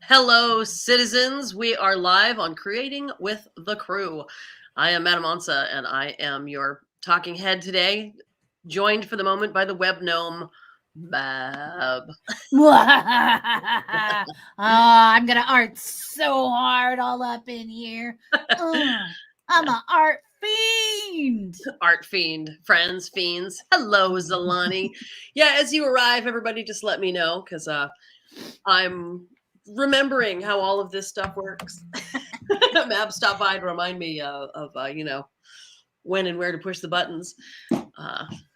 Hello, citizens. We are live on Creating with the Crew. I am Madam Ansa, and I am your talking head today, joined for the moment by the web gnome, Bab. I'm gonna art so hard all up in here. I'm an art fiend. Art fiend, friends, fiends. Hello, Zalani. Yeah, as you arrive, everybody just let me know, because I'm remembering how all of this stuff works. Mab stopped by to remind me of when and where to push the buttons.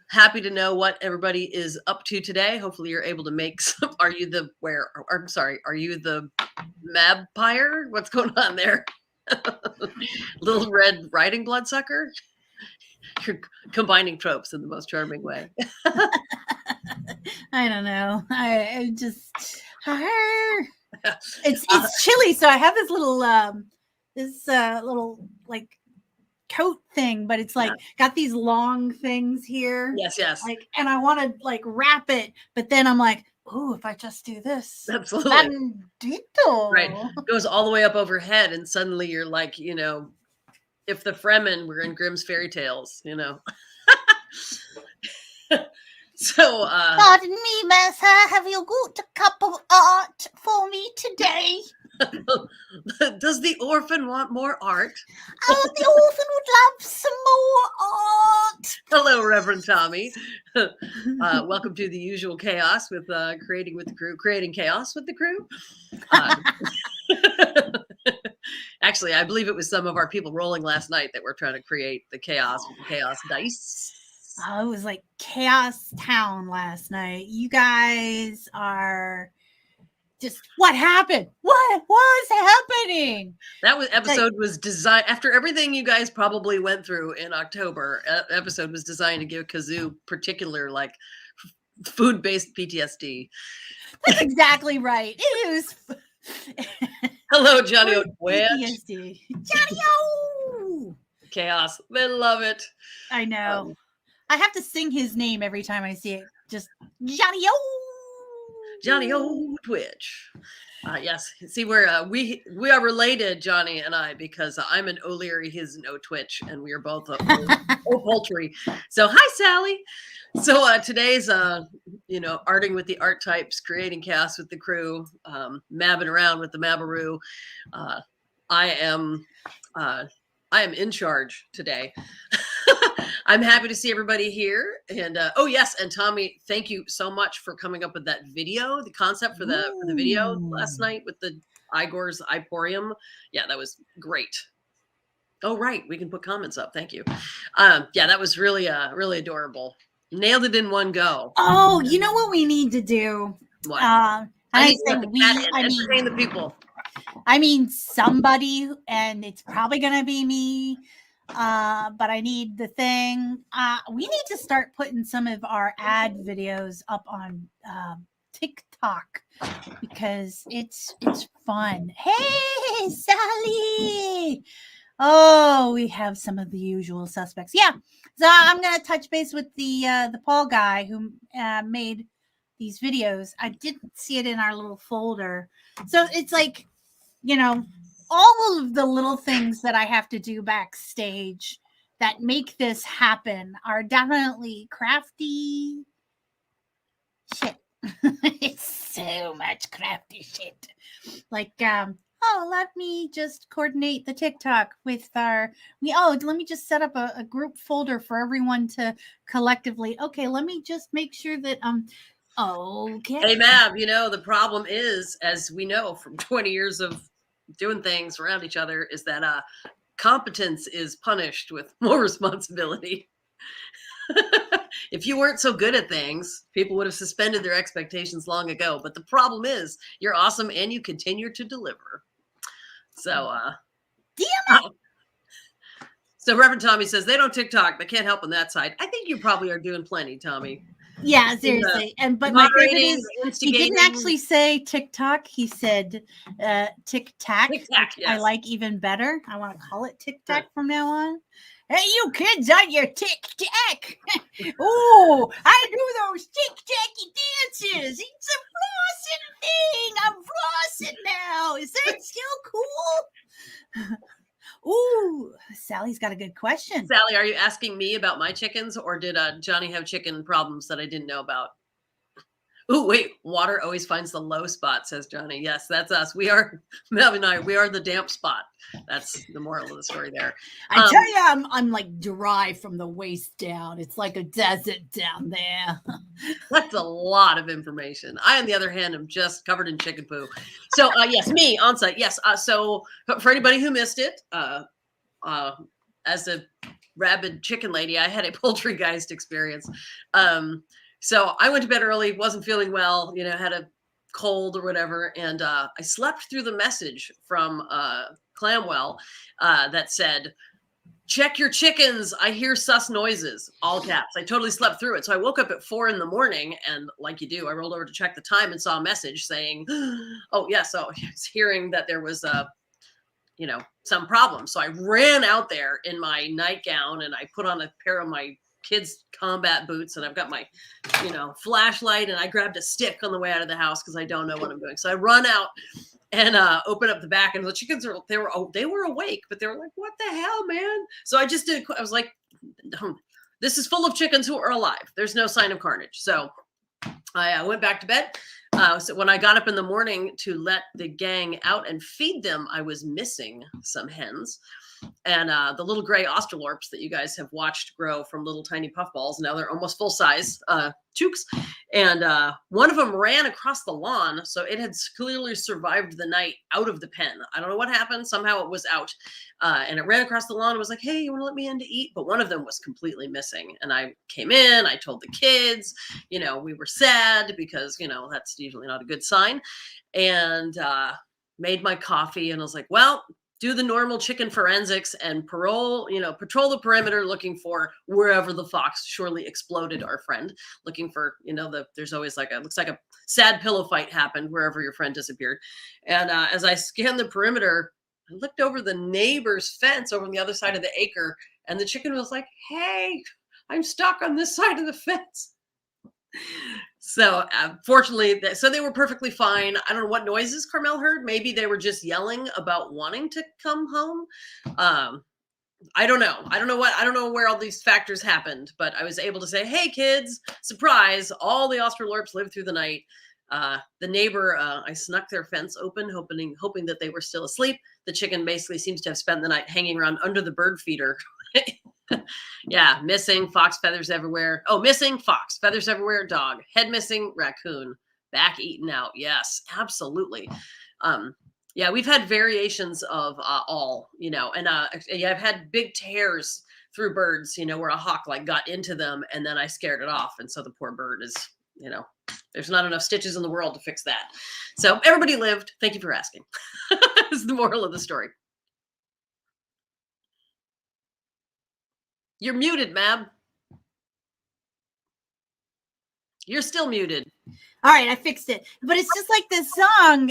Happy to know what everybody is up to today. Hopefully you're able to make some. Are you the Mabpire? What's going on there? Little red riding bloodsucker? You're combining tropes in the most charming way. I don't know. I just it's chilly, so I have this little like coat thing, but it's like got these long things here. Yes. Like, and I want to like wrap it, but then I'm like, oh, if I just do this, absolutely, bandito. Right, goes all the way up overhead, and suddenly you're like, if the Fremen were in Grimm's fairy tales, So, pardon me, Mercer, have you got a cup of art for me today? Does the orphan want more art? Oh, the orphan would love some more art. Hello, Reverend Tommy. Welcome to the usual chaos with Creating with the Crew, creating chaos with the crew. Actually, I believe it was some of our people rolling last night that were trying to create the chaos with the chaos dice. Oh, it was like Chaos Town last night. You guys are just, what happened? What was happening? That episode was designed after everything you guys probably went through in October. Episode was designed to give Kazoo particular like food-based PTSD. That's exactly right. It was. Hello, Johnny O'Dwitch. PTSD. Johnny-O! Chaos. They love it. I know. I have to sing his name every time I see it. Just Johnny-O! Johnny O'Dwitch. Yes. See, we are related, Johnny and I, because I'm an O'Leary, he's an O'Twitch, and we are both O'Poultry. So, hi, Sally. So today's, arting with the art types, creating chaos with the crew, mabbing around with the Mabaroo. I am in charge today. I'm happy to see everybody here. And oh yes, and Tommy, thank you so much for coming up with that video, the concept for the video last night with the Igor's Iporium. Yeah, that was great. Oh right, we can put comments up. Thank you. Yeah, that was really really adorable. Nailed it in one go. Oh, you know what we need to do? What? I say entertain the people. I mean somebody, and it's probably gonna be me. But I need the thing. We need to start putting some of our ad videos up on TikTok because it's fun. Hey, Sally. Oh, we have some of the usual suspects. Yeah. So I'm gonna touch base with the Paul guy who made these videos. I didn't see it in our little folder. So it's like, all of the little things that I have to do backstage that make this happen are definitely crafty shit. It's so much crafty shit. Like, let me just coordinate the TikTok with let me just set up a group folder for everyone to collectively. Okay, let me just make sure that okay. Hey, Mab, the problem is, as we know from 20 years of doing things around each other, is that competence is punished with more responsibility. If you weren't so good at things, people would have suspended their expectations long ago. But the problem is you're awesome and you continue to deliver. So, damn it. So Reverend Tommy says they don't TikTok. They can't help on that side. I think you probably are doing plenty, Tommy. Yeah, seriously. But my favorite is he didn't actually say TikTok. He said Tic-Tac. Tic-Tac, yes. I like even better. I want to call it Tic-Tac from now on. Hey, you kids on your Tic-Tac. Oh, I do those Tic-Tacky dances. It's a flossing thing. I'm flossing now. it's so cool. Ooh, Sally's got a good question. Sally, are you asking me about my chickens, or did Johnny have chicken problems that I didn't know about? Oh, wait, water always finds the low spot, says Johnny. Yes, that's us. We are, Mel and I, we are the damp spot. That's the moral of the story there. I tell you, I'm like dry from the waist down. It's like a desert down there. That's a lot of information. I, on the other hand, am just covered in chicken poo. So, yes, me on site. Yes. So, for anybody who missed it, as a rabid chicken lady, I had a poultrygeist experience. So I went to bed early, wasn't feeling well, had a cold or whatever. And I slept through the message from Clamwell that said, check your chickens. I hear sus noises, all caps. I totally slept through it. So I woke up at 4 a.m. and like you do, I rolled over to check the time and saw a message saying, oh yeah. So I was hearing that there was some problem. So I ran out there in my nightgown and I put on a pair of my kids' combat boots, and I've got my, flashlight, and I grabbed a stick on the way out of the house because I don't know what I'm doing. So I run out and open up the back, and the chickens they were awake, but they were like, "What the hell, man?" So I just did. I was like, "This is full of chickens who are alive. There's no sign of carnage." So I went back to bed. So when I got up in the morning to let the gang out and feed them, I was missing some hens. And the little gray Australorps that you guys have watched grow from little tiny puffballs, now they're almost full size chooks. And one of them ran across the lawn. So it had clearly survived the night out of the pen. I don't know what happened. Somehow it was out. And it ran across the lawn and was like, hey, you want to let me in to eat? But one of them was completely missing. And I came in, I told the kids, we were sad because, that's usually not a good sign. And made my coffee and I was like, well, do the normal chicken forensics and patrol the perimeter looking for wherever the fox surely exploded our friend, looking for, there's always looks like a sad pillow fight happened wherever your friend disappeared. And as I scanned the perimeter, I looked over the neighbor's fence over on the other side of the acre, and the chicken was like, hey, I'm stuck on this side of the fence. So fortunately, so they were perfectly fine. I don't know what noises Carmel heard. Maybe they were just yelling about wanting to come home. I don't know. I don't know where all these factors happened, but I was able to say, hey kids, surprise, all the Australorps lived through the night. The neighbor, I snuck their fence open, hoping that they were still asleep. The chicken basically seems to have spent the night hanging around under the bird feeder. Yeah, missing, fox, feathers everywhere. Oh, missing, fox, feathers everywhere, dog, head missing, raccoon, back eaten out. Yes, absolutely. Yeah, we've had variations of all, and I've had big tears through birds, where a hawk got into them and then I scared it off. And so the poor bird is, there's not enough stitches in the world to fix that. So everybody lived. Thank you for asking. Is the moral of the story. You're muted, Mab. You're still muted. All right, I fixed it. But it's just like this song,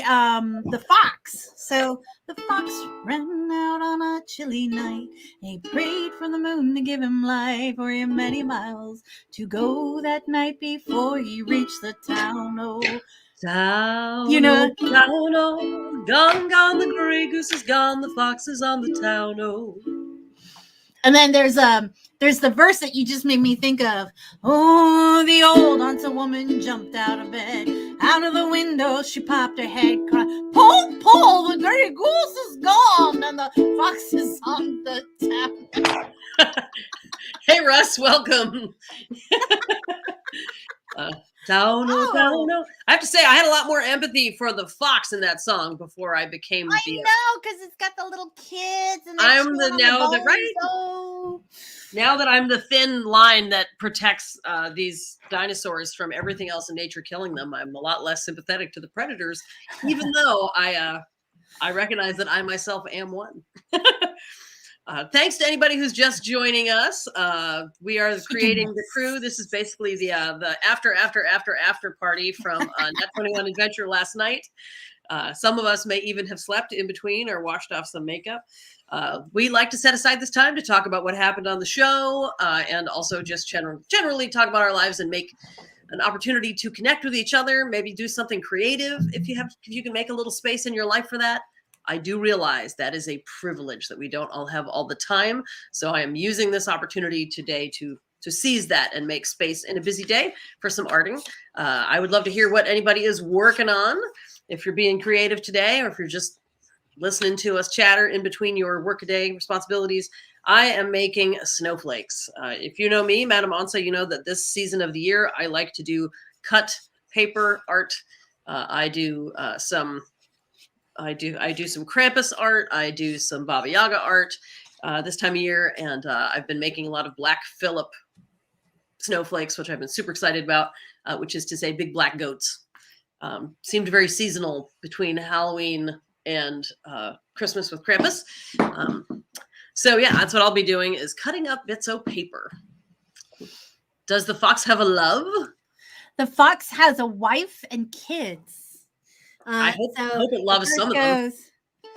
The Fox. So the fox ran out on a chilly night. He prayed for the moon to give him light, for he had many miles to go that night before he reached the town. Oh, town, town, oh, gone, the gray goose is gone, the fox is on the town, oh. And then there's the verse that you just made me think of. Oh, the old handsome woman jumped out of bed. Out of the window she popped her head, cried, pull, pull, the gray goose is gone and the fox is on the town. Hey, Russ, welcome. Town, oh, town, oh. I have to say, I had a lot more empathy for the fox in that song before I became I know, because it's got the little kids. And I'm now that I'm the thin line that protects these dinosaurs from everything else in nature killing them, I'm a lot less sympathetic to the predators, even though I recognize that I myself am one. Thanks to anybody who's just joining us. We are creating the crew. This is basically the after party from Net 21 Adventure last night. Some of us may even have slept in between or washed off some makeup. We like to set aside this time to talk about what happened on the show and also just generally talk about our lives and make an opportunity to connect with each other, maybe do something creative if you can make a little space in your life for that. I do realize that is a privilege that we don't all have all the time. So I am using this opportunity today to seize that and make space in a busy day for some arting. I would love to hear what anybody is working on. If you're being creative today, or if you're just listening to us chatter in between your workaday responsibilities, I am making snowflakes. If you know me, Madam Ansa, you know that this season of the year, I like to do cut paper art. I do some Krampus art. I do some Baba Yaga art this time of year, and I've been making a lot of Black Phillip snowflakes, which I've been super excited about, which is to say big black goats. Seemed very seasonal between Halloween and Christmas with Krampus. So yeah, that's what I'll be doing, is cutting up bits of paper. Does the fox have a love? The fox has a wife and kids. I hope it loves some of them.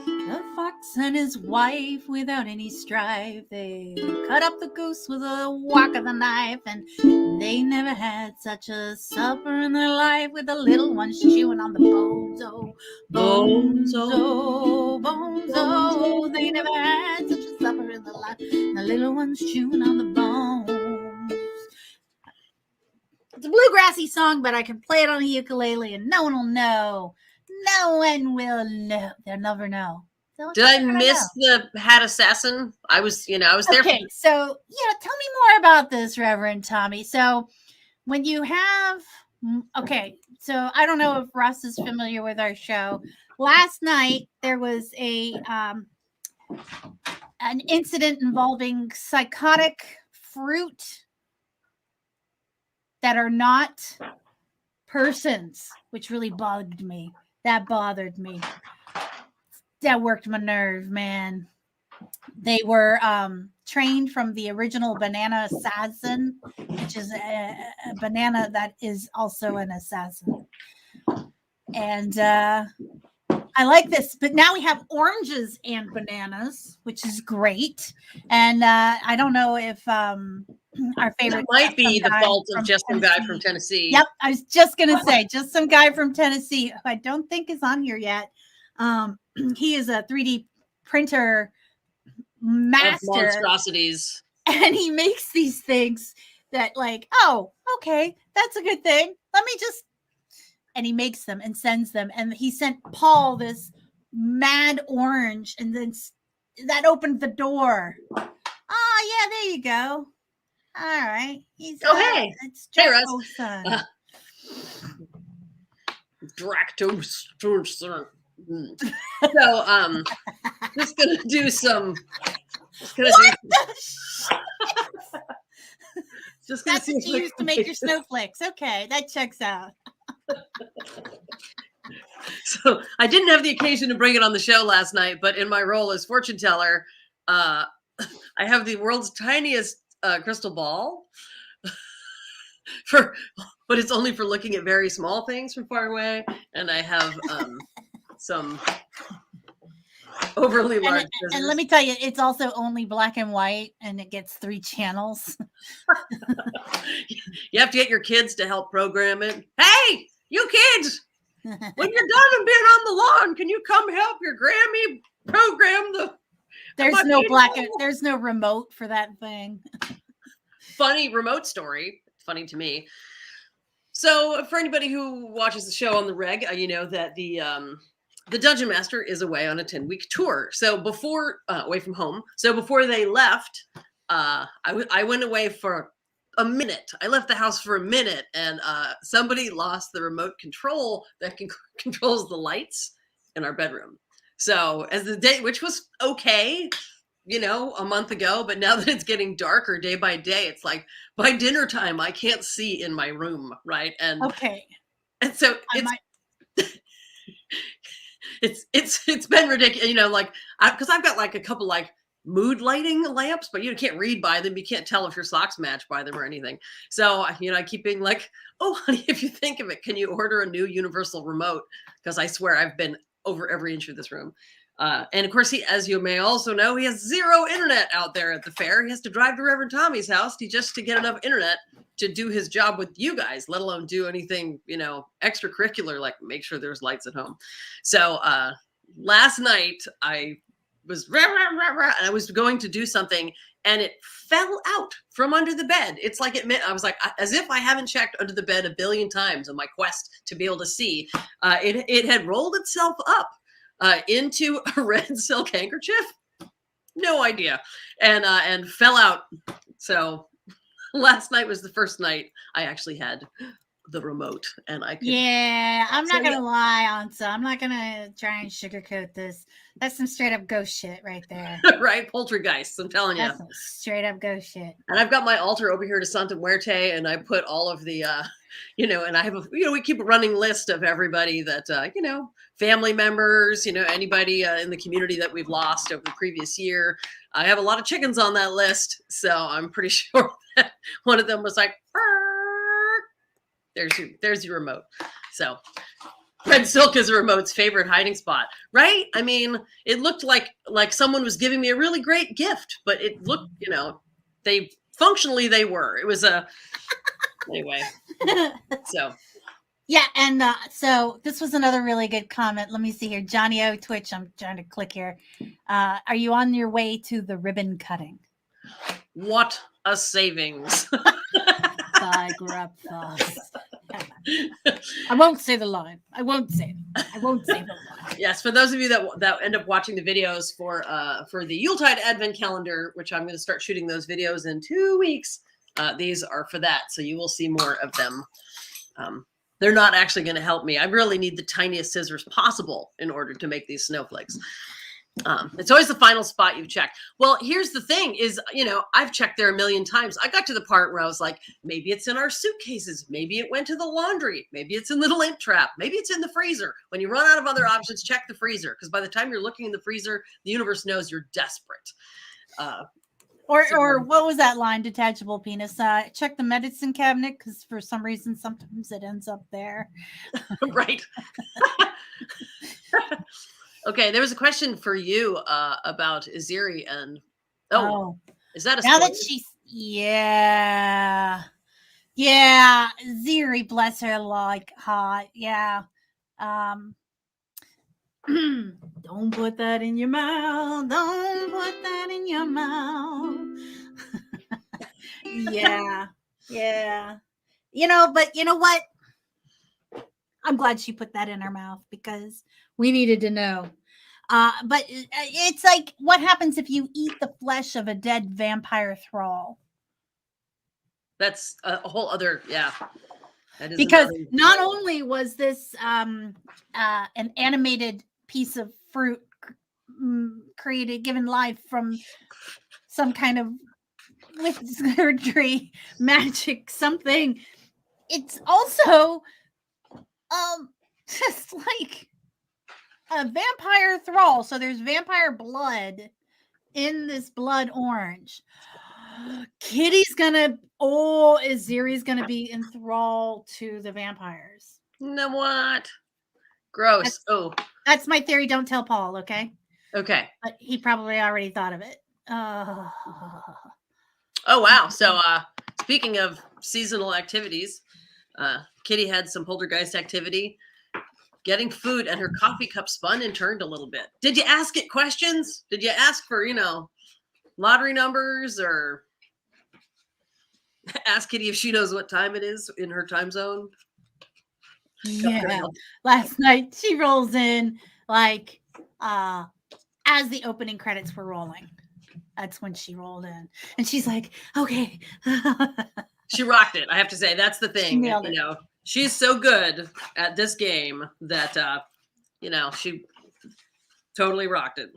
The fox and his wife, without any strife, they cut up the goose with a whack of the knife, and they never had such a supper in their life, with the little ones chewing on the bones. Oh, bones, oh, bones, oh, they never had such a supper in their life, the little ones chewing on the bones. It's a bluegrassy song, but I can play it on a ukulele and no one will know. No one will know. They'll never know. Did I miss the Hat Assassin? I was there. Okay, so tell me more about this, Reverend Tommy. So when you have, so I don't know if Russ is familiar with our show. Last night there was an incident involving psychotic fruit that are not persons, which really bugged me. That bothered me. That worked my nerve, man. They were trained from the original banana assassin, which is a banana that is also an assassin. And I like this, but now we have oranges and bananas, which is great. And I don't know if our favorite that might be the fault of just some guy from Tennessee. Yep, I was just gonna say, just some guy from Tennessee who I don't think is on here yet. He is a 3D printer master, monstrosities, and he makes these things that, like, oh, okay, that's a good thing. Let me just, and he makes them and sends them. And he sent Paul this mad orange, and then that opened the door. Oh yeah, there you go. All right. He's hey, it's Russ. Son. Dracto. So just gonna do some. Just gonna That's what you use to make your snowflakes. Okay, that checks out. So I didn't have the occasion to bring it on the show last night, but in my role as fortune teller, I have the world's tiniest crystal ball but it's only for looking at very small things from far away, and I have some overly large and let me tell you, it's also only black and white, and it gets 3 channels. You have to get your kids to help program it. Hey, you kids, when you're done being on the lawn, can you come help your Grammy program the there's no remote for that thing. Funny remote story. Funny to me. So for anybody who watches the show on the reg, you know that the Dungeon Master is away on a 10-week tour. So before away from home. So before they left, I went away for a minute. I left the house for a minute, and somebody lost the remote control that controls the lights in our bedroom. So as the day, which was okay, a month ago, but now that it's getting darker day by day, it's like by dinner time, I can't see in my room. Right. And okay. And so it's been ridiculous, because I've got like a couple like mood lighting lamps, but you can't read by them. You can't tell if your socks match by them or anything. So, I keep being like, oh, honey, if you think of it, can you order a new universal remote? Because I swear I've been over every inch of this room. And of course, as you may also know, he has zero internet out there at the fair. He has to drive to Reverend Tommy's house to get enough internet to do his job with you guys, let alone do anything, extracurricular, like make sure there's lights at home. So, last night I was and I was going to do something and it fell out from under the bed. It's like I was like, as if I haven't checked under the bed a billion times on my quest to be able to see. It had rolled itself up into a red silk handkerchief. No idea, and fell out. So last night was the first night I actually had the remote, and I could. Yeah, I'm not So, gonna lie, Ansa. I'm not gonna try and sugarcoat this. That's some straight up ghost shit right there. right, poltergeists. I'm telling you. That's some straight up ghost shit. And I've got my altar over here to Santa Muerte, and I put all of the, and I have we keep a running list of everybody that, family members, anybody in the community that we've lost over the previous year. I have a lot of chickens on that list, so I'm pretty sure that one of them was like, there's your remote. So red silk is a remote's favorite hiding spot, right? I mean, it looked like someone was giving me a really great gift, but it looked, they were. It was anyway. So yeah, and so this was another really good comment. Let me see here, Johnny O Twitch. I'm trying to click here. Are you on your way to the ribbon cutting? What a savings! I won't say the line. I won't say the line. Yes, for those of you that end up watching the videos for the Yuletide Advent Calendar, which I'm going to start shooting those videos in 2 weeks. These are for that, so you will see more of them. They're not actually going to help me. I really need the tiniest scissors possible in order to make these snowflakes. It's always the final spot you've checked. Well, here's the thing is, I've checked there a million times. I got to the part where I was like, maybe it's in our suitcases. Maybe it went to the laundry. Maybe it's in the lint trap. Maybe it's in the freezer. When you run out of other options, check the freezer. Because by the time you're looking in the freezer, the universe knows you're desperate. Or what was that line? Detachable penis. Check the medicine cabinet because for some reason sometimes it ends up there. Right. Okay, there was a question for you about Aziri and is that a spoiler? Now that she's yeah, Ziri, bless her, like hot, yeah. Don't put that in your mouth. Don't put that in your mouth. Yeah. But you know what? I'm glad she put that in her mouth because we needed to know. But it's like, what happens if you eat the flesh of a dead vampire thrall? That's a whole other, yeah. Because not only was this an animated piece of fruit given life from some kind of wizardry, magic, something, it's also just like a vampire thrall. So there's vampire blood in this blood orange. Kitty's gonna, Aziri's gonna be enthralled to the vampires. No, what? Gross. That's my theory. Don't tell Paul, okay? Okay. But he probably already thought of it. Oh, wow. So speaking of seasonal activities, Kitty had some poltergeist activity, getting food, and her coffee cup spun and turned a little bit. Did you ask it questions? Did you ask for, lottery numbers, or ask Kitty if she knows what time it is in her time zone? Yeah. Last night she rolls in like as the opening credits were rolling. That's when she rolled in. And she's like, okay. She rocked it. I have to say, that's the thing. She's so good at this game that she totally rocked it.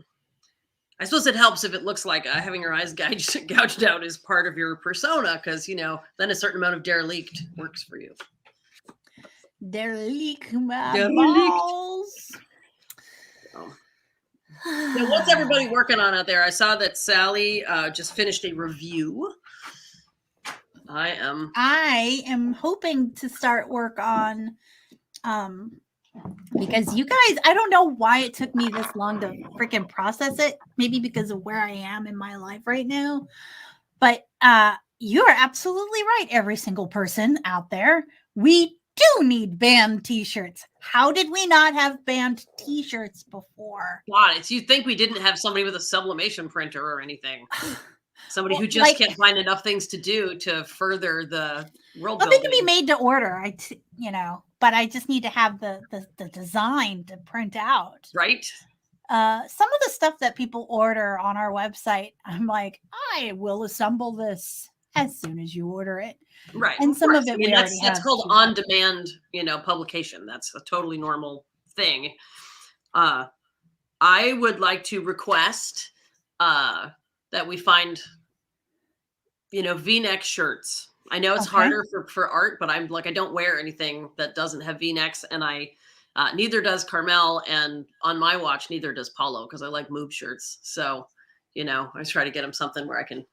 I suppose it helps if it looks like having your eyes gouged out is part of your persona, because, then a certain amount of derelict works for you. Derelict my balls. So what's everybody working on out there? I saw that Sally just finished a review. I am hoping to start work on because you guys, I don't know why it took me this long to freaking process it. Maybe because of where I am in my life right now. But you are absolutely right. Every single person out there, we do need band t-shirts. How did we not have band t-shirts before? God, you'd think we didn't have somebody with a sublimation printer or anything. Somebody Well, who just can't find enough things to do to further the world well, they building. can be made to order. But I just need to have the design to print out. Right. Some of the stuff that people order on our website, I'm like, I will assemble this as soon as you order it. Right. And some of it we already have. That's called on-demand, publication. That's a totally normal thing. I would like to request that we find, V-neck shirts. I know it's harder for art, but I'm like, I don't wear anything that doesn't have V-necks, and neither does Carmel, and on my watch, neither does Paulo, because I like move shirts. So, I try to get him something where I can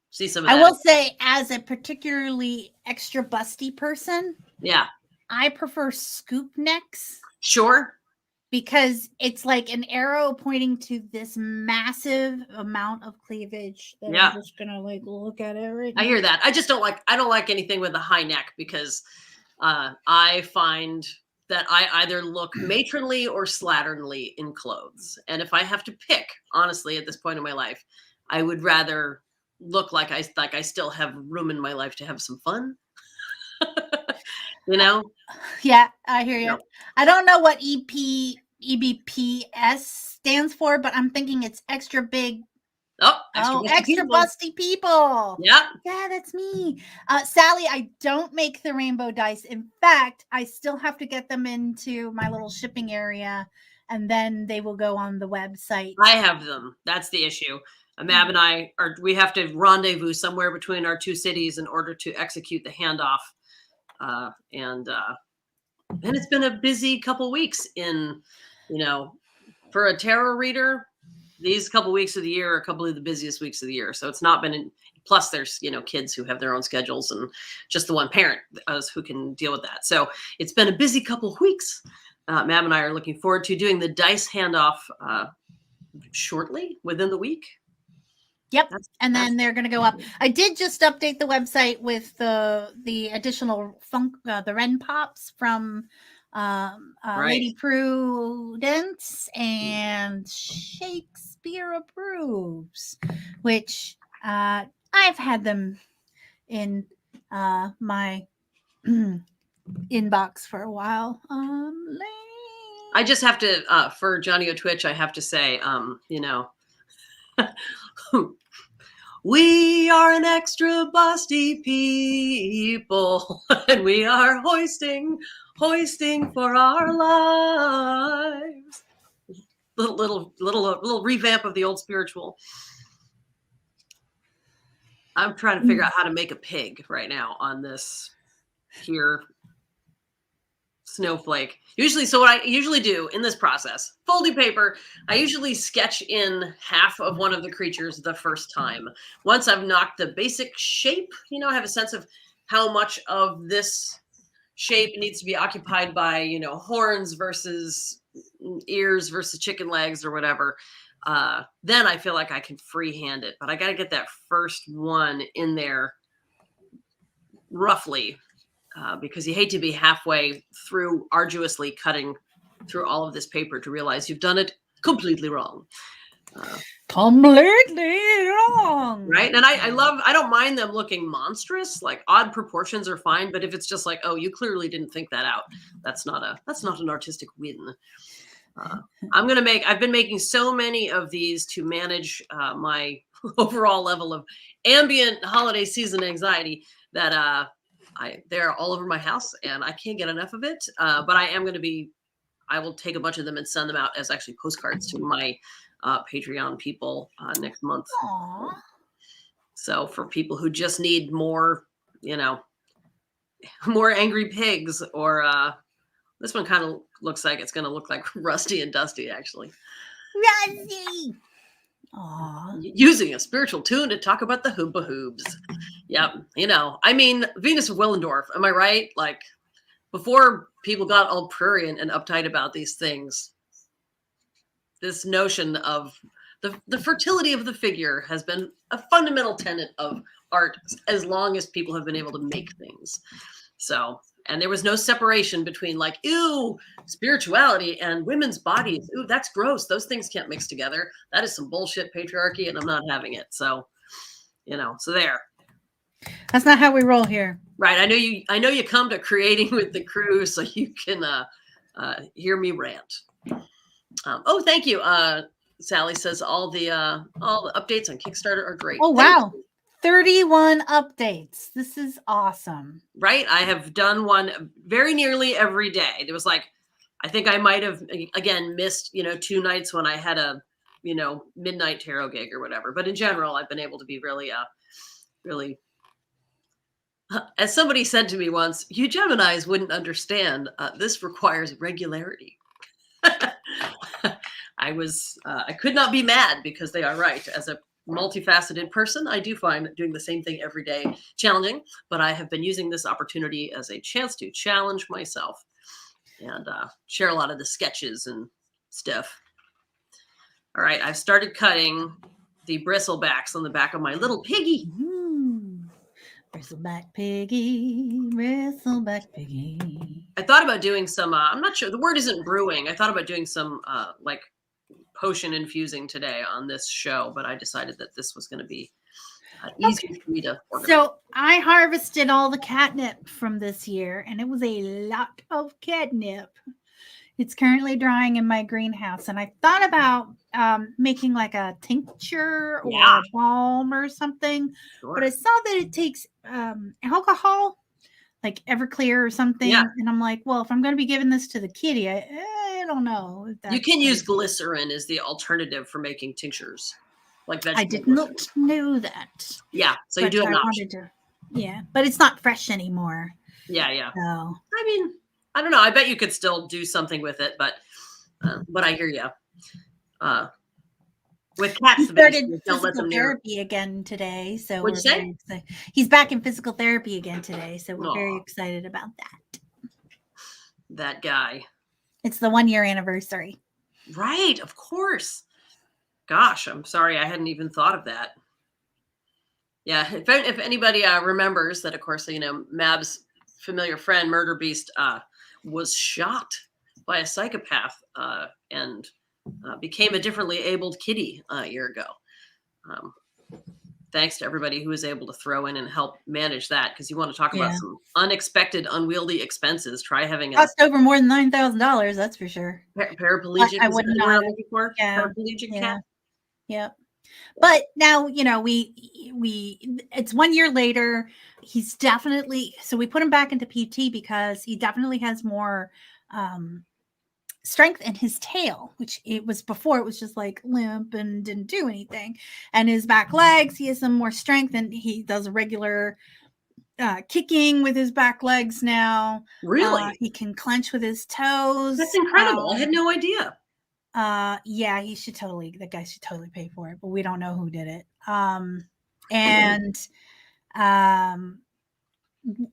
see some of that. I will say, as a particularly extra busty person, yeah, I prefer scoop necks. Sure. Because it's like an arrow pointing to this massive amount of cleavage that I'm just gonna look at it right now. I hear that. I don't like anything with a high neck, because I find that I either look matronly or slatternly in clothes. And if I have to pick, honestly, at this point in my life, I would rather look like I still have room in my life to have some fun. Yeah, I hear you. I don't know what EBPS stands for, but I'm thinking it's extra big. Extra busty people. Yeah, that's me. Sally, I don't make the rainbow dice. In fact, I still have to get them into my little shipping area, and then they will go on the website. I have them. That's the issue. Mab and we have to rendezvous somewhere between our two cities in order to execute the handoff. And it's been a busy couple weeks for a tarot reader. These couple weeks of the year are a couple of the busiest weeks of the year. So it's not been plus there's, kids who have their own schedules, and just the one parent who can deal with that. So it's been a busy couple of weeks. Mab and I are looking forward to doing the dice handoff shortly, within the week. Yep. Then they're going to go up. I did just update the website with the additional the Ren Pops from Lady Prudence and Shakespeare Approves, which I've had them in my inbox for a while. I just have to, for Johnny O Twitch, I have to say, we are an extra busty people, and we are hoisting for our lives. Little revamp of the old spiritual. I'm trying to figure out how to make a pig right now on this here snowflake. So what I usually do in this process, folding paper, I usually sketch in half of one of the creatures the first time. Once I've knocked the basic shape, I have a sense of how much of this shape needs to be occupied by, horns versus ears versus chicken legs or whatever. Then I feel like I can freehand it, but I got to get that first one in there roughly. Because you hate to be halfway through arduously cutting through all of this paper to realize you've done it completely wrong. Completely wrong. Right. And I don't mind them looking monstrous, like odd proportions are fine. But if it's just like, oh, you clearly didn't think that out, that's not an artistic win. I've been making so many of these to manage my overall level of ambient holiday season anxiety that they're all over my house, and I can't get enough of it. But I will take a bunch of them and send them out as actually postcards to my Patreon people next month. Aww. So for people who just need more, more angry pigs, or this one kind of looks like it's going to look like Rusty and Dusty, actually. Rusty! Aww. Using a spiritual tune to talk about the Hoompa Hoobs. Yep. Venus of Willendorf, am I right? Like, before people got all prurient and uptight about these things, this notion of the fertility of the figure has been a fundamental tenet of art as long as people have been able to make things. So And there was no separation between like, ew, spirituality and women's bodies. Ooh, that's gross. Those things can't mix together. That is some bullshit patriarchy, and I'm not having it. So, so there. That's not how we roll here. Right. I know you come to Creating with the Crew so you can hear me rant. Oh, thank you. Sally says all the updates on Kickstarter are great. Oh, wow. 31 updates. This is awesome. Right. I have done one very nearly every day. There was like, I think I might have, again, missed, 2 nights when I had a, midnight tarot gig or whatever. But in general, I've been able to be really, really, as somebody said to me once, you Geminis wouldn't understand. This requires regularity. I could not be mad because they are right. As a multifaceted person, I do find doing the same thing every day challenging, but I have been using this opportunity as a chance to challenge myself and share a lot of the sketches and stuff. All right, I've started cutting the bristlebacks on the back of my little piggy. Bristleback piggy, bristleback piggy. I thought about doing some, I'm not sure, the word isn't brewing. I thought about doing some like potion infusing today on this show, but I decided that this was going to be easier for me to organize. So I harvested all the catnip from this year, and it was a lot of catnip. It's currently drying in my greenhouse, and I thought about making like a tincture or a balm or something, but I saw that it takes alcohol, like Everclear or something, and I'm like, well, if I'm going to be giving this to the kitty, I don't know. If you can use glycerin as the alternative for making tinctures, like vegetable. I did not know that. Yeah, so you do have an option. Yeah, but it's not fresh anymore. Yeah. So I mean, I don't know. I bet you could still do something with it, but I hear you. With cats, he started physical therapy again today. So what'd you say? He's back in physical therapy again today. So we're very excited about that. That guy. It's the 1 year anniversary. Right, of course. Gosh, I'm sorry. I hadn't even thought of that. Yeah, if anybody remembers that, of course, Mab's familiar friend, Murder Beast, was shot by a psychopath and became a differently abled kitty a year ago. Thanks to everybody who was able to throw in and help manage that, because you want to talk about some unexpected, unwieldy expenses. Try having cost over more than $9,000. That's for sure. Paraplegic. I wouldn't know. Paraplegic cat. Yeah. But now, it's 1 year later. He's definitely, so we put him back into PT because he definitely has more strength in his tail, which it was before. It was just like limp and didn't do anything. And his back legs, he has some more strength, and he does a regular kicking with his back legs now. Really? He can clench with his toes. That's incredible. I had no idea. Yeah, the guy should totally pay for it, but we don't know who did it. And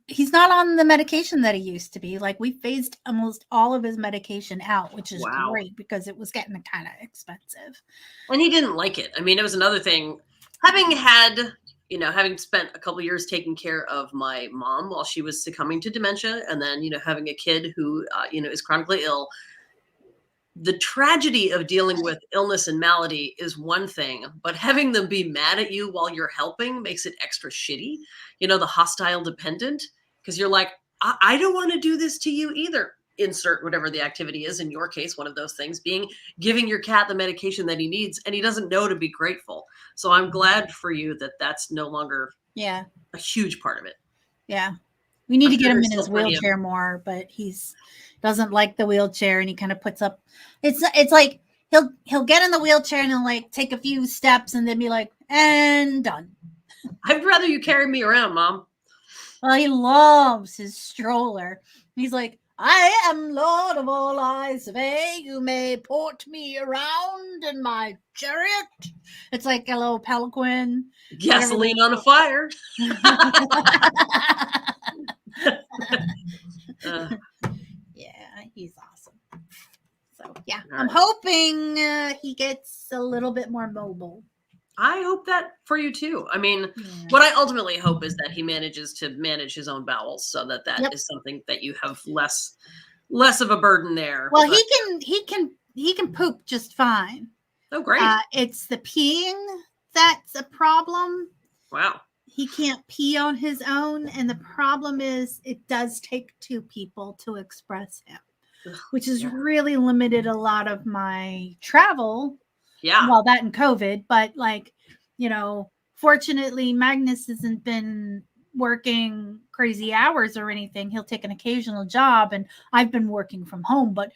he's not on the medication that he used to be. Like, we phased almost all of his medication out, which is great because it was getting kind of expensive. And he didn't like it. I mean, it was another thing. Having spent a couple of years taking care of my mom while she was succumbing to dementia, and then, having a kid who, is chronically ill. The tragedy of dealing with illness and malady is one thing, but having them be mad at you while you're helping makes it extra shitty. The hostile dependent, because you're like, I don't want to do this to you either. Insert whatever the activity is. In your case, one of those things being giving your cat the medication that he needs, and he doesn't know to be grateful. So I'm glad for you that that's no longer a huge part of it. Yeah. We need to get him in his wheelchair more, but he's doesn't like the wheelchair, and he kind of puts up. It's like he'll get in the wheelchair and he'll like take a few steps and then be like, and done. I'd rather you carry me around, Mom. Well, he loves his stroller. He's like, I am Lord of all I survey. You may port me around in my chariot. It's like a little palanquin. Gasoline on a fire. Yeah, he's awesome. So yeah, I'm hoping he gets a little bit more mobile. I hope that for you too. I mean, Yeah. what I ultimately hope is that he manages to manage his own bowels so that that Yep. is something that you have less of a burden there. Well, But he can poop just fine. oh, great. It's the peeing that's a problem. Wow. He can't pee on his own, and the problem is it does take two people to express him, Ugh, which has yeah. really limited a lot of my travel. Yeah. Well, that and COVID, but like, fortunately, Magnus hasn't been working crazy hours or anything. He'll take an occasional job, and I've been working from home. But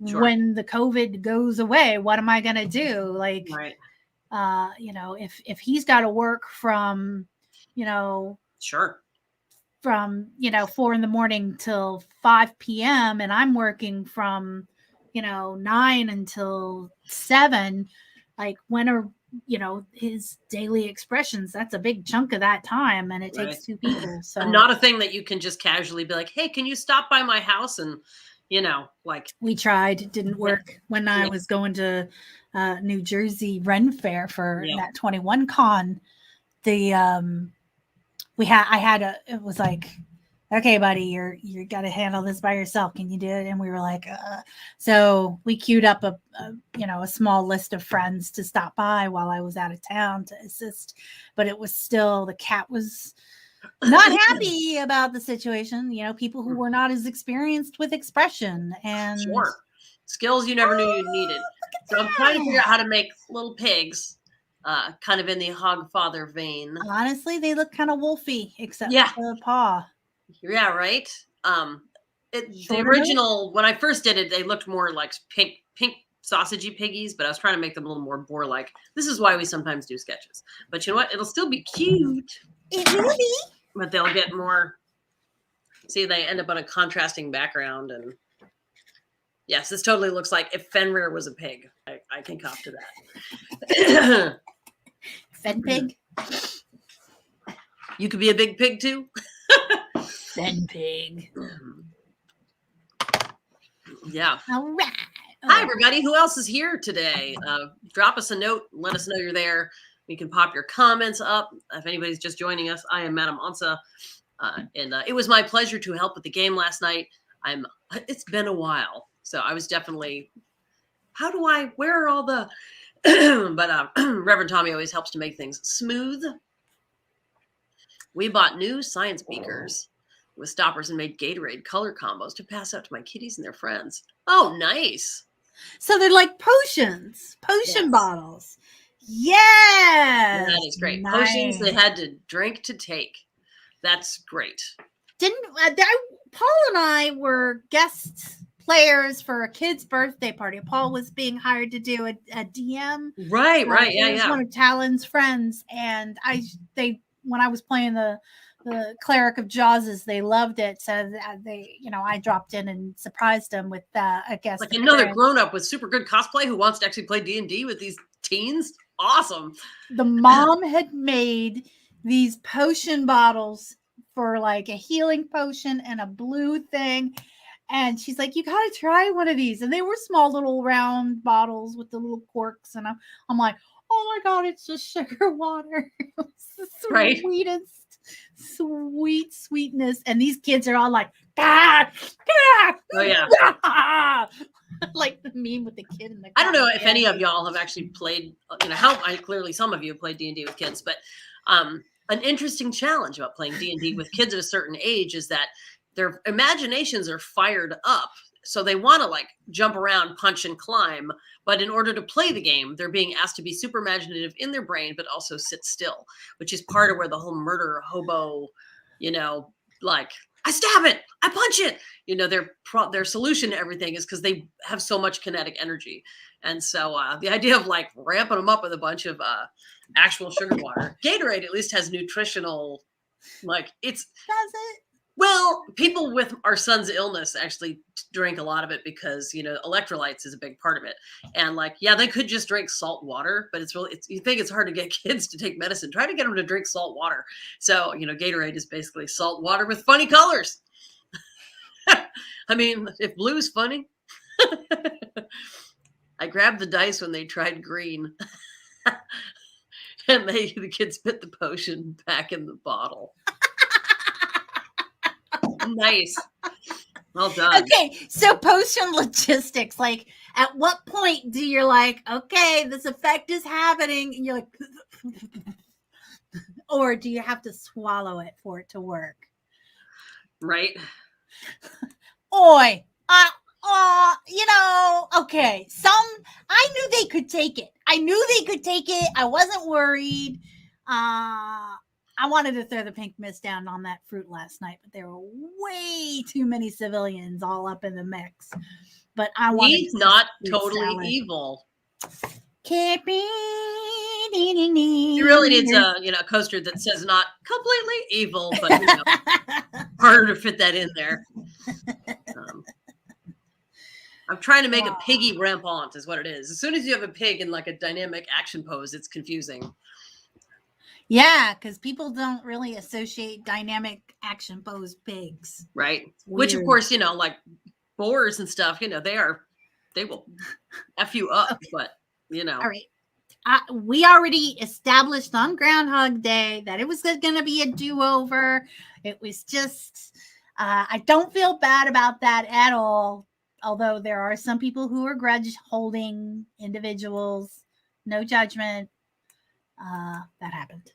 Sure. when the COVID goes away, what am I going to do? Like, Right. if he's got to work from, Sure. 4 in the morning till 5 p.m. and I'm working from 9 until 7, like when are his daily expressions, that's a big chunk of that time, and it Right. takes two people. So Not a thing that you can just casually be like, hey, can you stop by my house? And, like. we tried, it didn't work. When I was going to New Jersey Ren Fair for that 21 con, the it was like, okay, buddy, you got to handle this by yourself. Can you do it? And we were like, so we queued up a small list of friends to stop by while I was out of town to assist. But it was still, the cat was not happy about the situation. People who were not as experienced with expression and Sure. Skills you never knew you needed. So I'm trying to figure out how to make little pigs, kind of in the Hogfather vein. Honestly, they look kind of wolfy, except for the paw. Yeah, right. The original, when I first did it, they looked more like pink sausagey piggies, but I was trying to make them a little more boar-like. This is why we sometimes do sketches. But you know what? It'll still be cute. It will be. But they'll get more. See, they end up on a contrasting background, and yes, this totally looks like if Fenrir was a pig. I can cop to that. Fen pig. You could be a big pig too. Fen pig. Yeah. All right. Hi, everybody. Who else is here today? Drop us a note. Let us know you're there. You can pop your comments up. If anybody's just joining us, I am Madam Ansa. And it was my pleasure to help with the game last night. It's been a while. So I was definitely, where are all the, but Reverend Tommy always helps to make things smooth. We bought new science beakers with stoppers and made Gatorade color combos to pass out to my kitties and their friends. Oh, nice. So they're like potion bottles. Yeah. That is great. Nice. Potions they had to drink to take. That's great. Paul and I were guest players for a kid's birthday party. Paul was being hired to do a DM. Right. Yeah. He was one of Talon's friends, and when I was playing the cleric of Jawses, they loved it. So I dropped in and surprised them with a guest. Like another grown up with super good cosplay who wants to actually play D&D with these teens. Awesome. The mom had made these potion bottles for like a healing potion and a blue thing. And she's like, you got to try one of these. And they were small little round bottles with the little corks. And I'm like, oh my God, it's just sugar water. It's the sweetness. And these kids are all like, oh yeah. Like the meme with the kid in the I don't know if any of y'all have actually played, clearly some of you have played D&D with kids, but an interesting challenge about playing D&D with kids at a certain age is that their imaginations are fired up. So they want to like jump around, punch and climb. But in order to play the game, they're being asked to be super imaginative in their brain, but also sit still, which is part of where the whole murder hobo, like I stab it, I punch it. Their solution to everything is because they have so much kinetic energy. And so the idea of like ramping them up with a bunch of actual sugar water. Gatorade at least has nutritional, does it? Well, people with our son's illness actually drink a lot of it because, electrolytes is a big part of it. And they could just drink salt water, but you think it's hard to get kids to take medicine. Try to get them to drink salt water. So, Gatorade is basically salt water with funny colors. I mean, if blue's funny, I grabbed the dice when they tried green. And the kids put the potion back in the bottle. Nice. Well done. Okay, so potion logistics. Like, at what point do you're like, okay, this effect is happening, and you're like, or do you have to swallow it for it to work? Right. Oi, okay. I knew they could take it. I wasn't worried. I wanted to throw the pink mist down on that fruit last night, but there were way too many civilians all up in the mix. But I wanted. He's not totally evil. He really needs a coaster that says not completely evil, but harder to fit that in there. I'm trying to make a piggy rampant is what it is. As soon as you have a pig in like a dynamic action pose, it's confusing. Yeah, because people don't really associate dynamic action pose pigs. Right. Which of course, like boars and stuff, they will F you up, okay. But All right. We already established on Groundhog Day that it was going to be a do-over. It was just, I don't feel bad about that at all. Although there are some people who are grudge holding individuals. No judgment. That happened.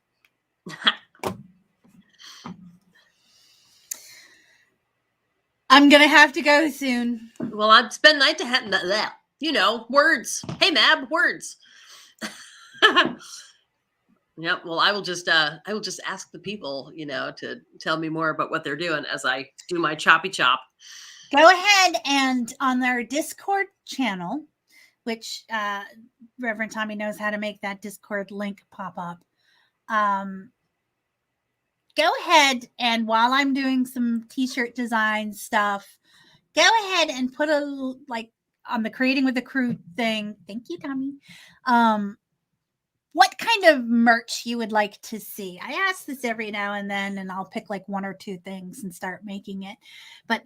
I'm going to have to go soon. Well, I'd spend night to have that. Words. Hey, Mab, words. Yeah, well, I will just ask the people, to tell me more about what they're doing as I do my choppy chop. Go ahead and on their Discord channel, which Reverend Tommy knows how to make that Discord link pop up. Go ahead and while I'm doing some t-shirt design stuff, go ahead and put on the Creating with the Crew thing. Thank you, Tommy. What kind of merch you would like to see? I ask this every now and then, and I'll pick like one or two things and start making it. But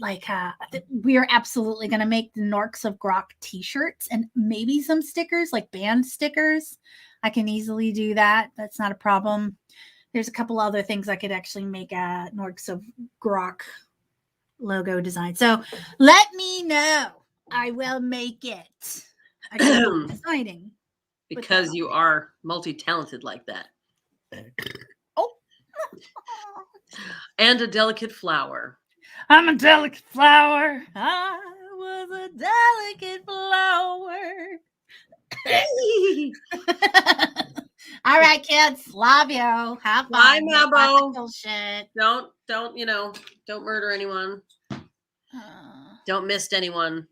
we are absolutely going to make the Norks of Grok t-shirts and maybe some stickers, like band stickers. I can easily do that. That's not a problem. There's a couple other things I could actually make a Norks of Grok logo design. So let me know. I will make it. I keep deciding. Because you are multi-talented like that. Oh. And a delicate flower. I'm a delicate flower. I was a delicate flower. All right, kids. Love you. Have fun. Bye, Mabo. Shit. Don't murder anyone. Don't miss anyone.